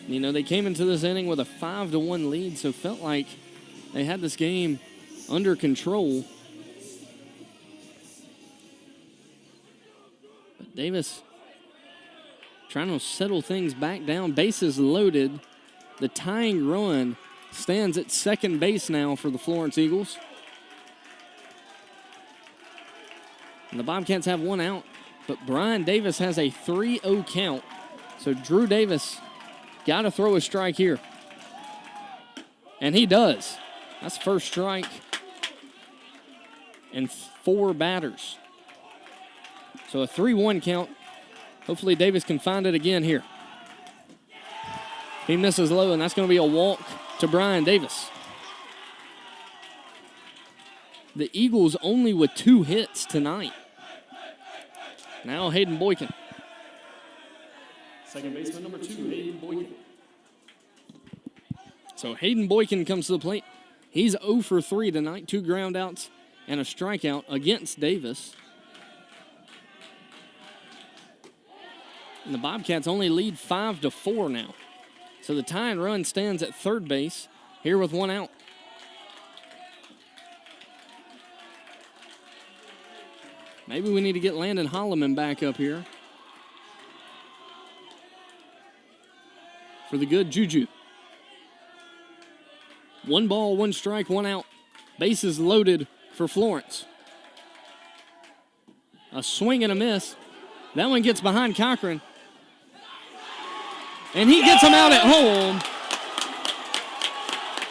You know, they came into this inning with a 5-1 lead, so felt like they had this game under control. But Davis trying to settle things back down. Bases loaded. The tying run stands at second base now for the Florence Eagles. And the Bobcats have 1 out, but Brian Davis has a 3-0 count. So Drew Davis got to throw a strike here. And he does. That's first strike and 4 batters. So a 3-1 count. Hopefully Davis can find it again here. He misses low, and that's going to be a walk to Brian Davis. The Eagles only with 2 hits tonight. Now Hayden Boykin. Second baseman number 2, Hayden Boykin. So Hayden Boykin comes to the plate. He's 0 for 3 tonight, 2 ground outs and a strikeout against Davis. And the Bobcats only lead 5-4 now. So the tying run stands at third base here with 1 out. Maybe we need to get Landon Holloman back up here for the good juju. 1 ball, 1 strike, 1 out. Bases loaded for Florence. A swing and a miss. That one gets behind Cochran. And he gets him out at home.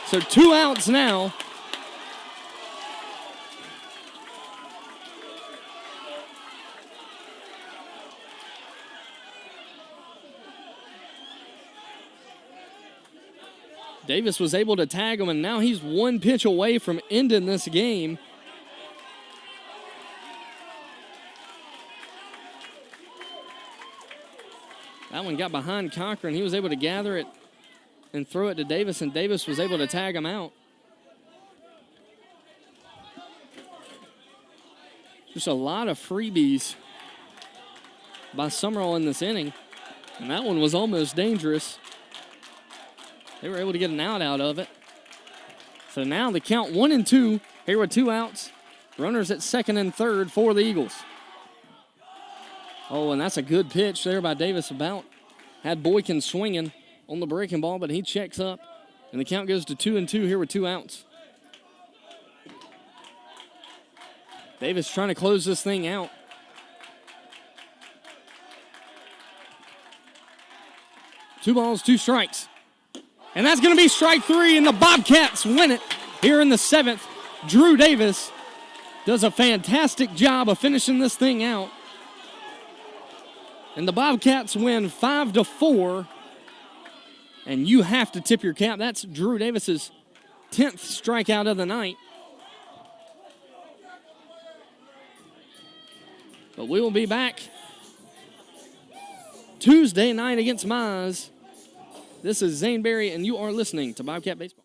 So 2 outs now. Davis was able to tag him, and now he's 1 pitch away from ending this game. That one got behind Cochran. He was able to gather it and throw it to Davis, and Davis was able to tag him out. Just a lot of freebies by Sumrall in this inning, and that one was almost dangerous. They were able to get an out of it. So now the count 1-2. Here with 2 outs. Runners at second and third for the Eagles. Oh, and that's a good pitch there by Davis. About had Boykin swinging on the breaking ball, but he checks up. And the count goes to 2-2 here with 2 outs. Davis trying to close this thing out. Two balls, 2 strikes. And that's going to be strike 3, and the Bobcats win it here in the 7th. Drew Davis does a fantastic job of finishing this thing out. And the Bobcats win 5-4. And you have to tip your cap. That's Drew Davis's 10th strikeout of the night. But we will be back Tuesday night against Mize. This is Zane Berry, and you are listening to Bobcat Baseball.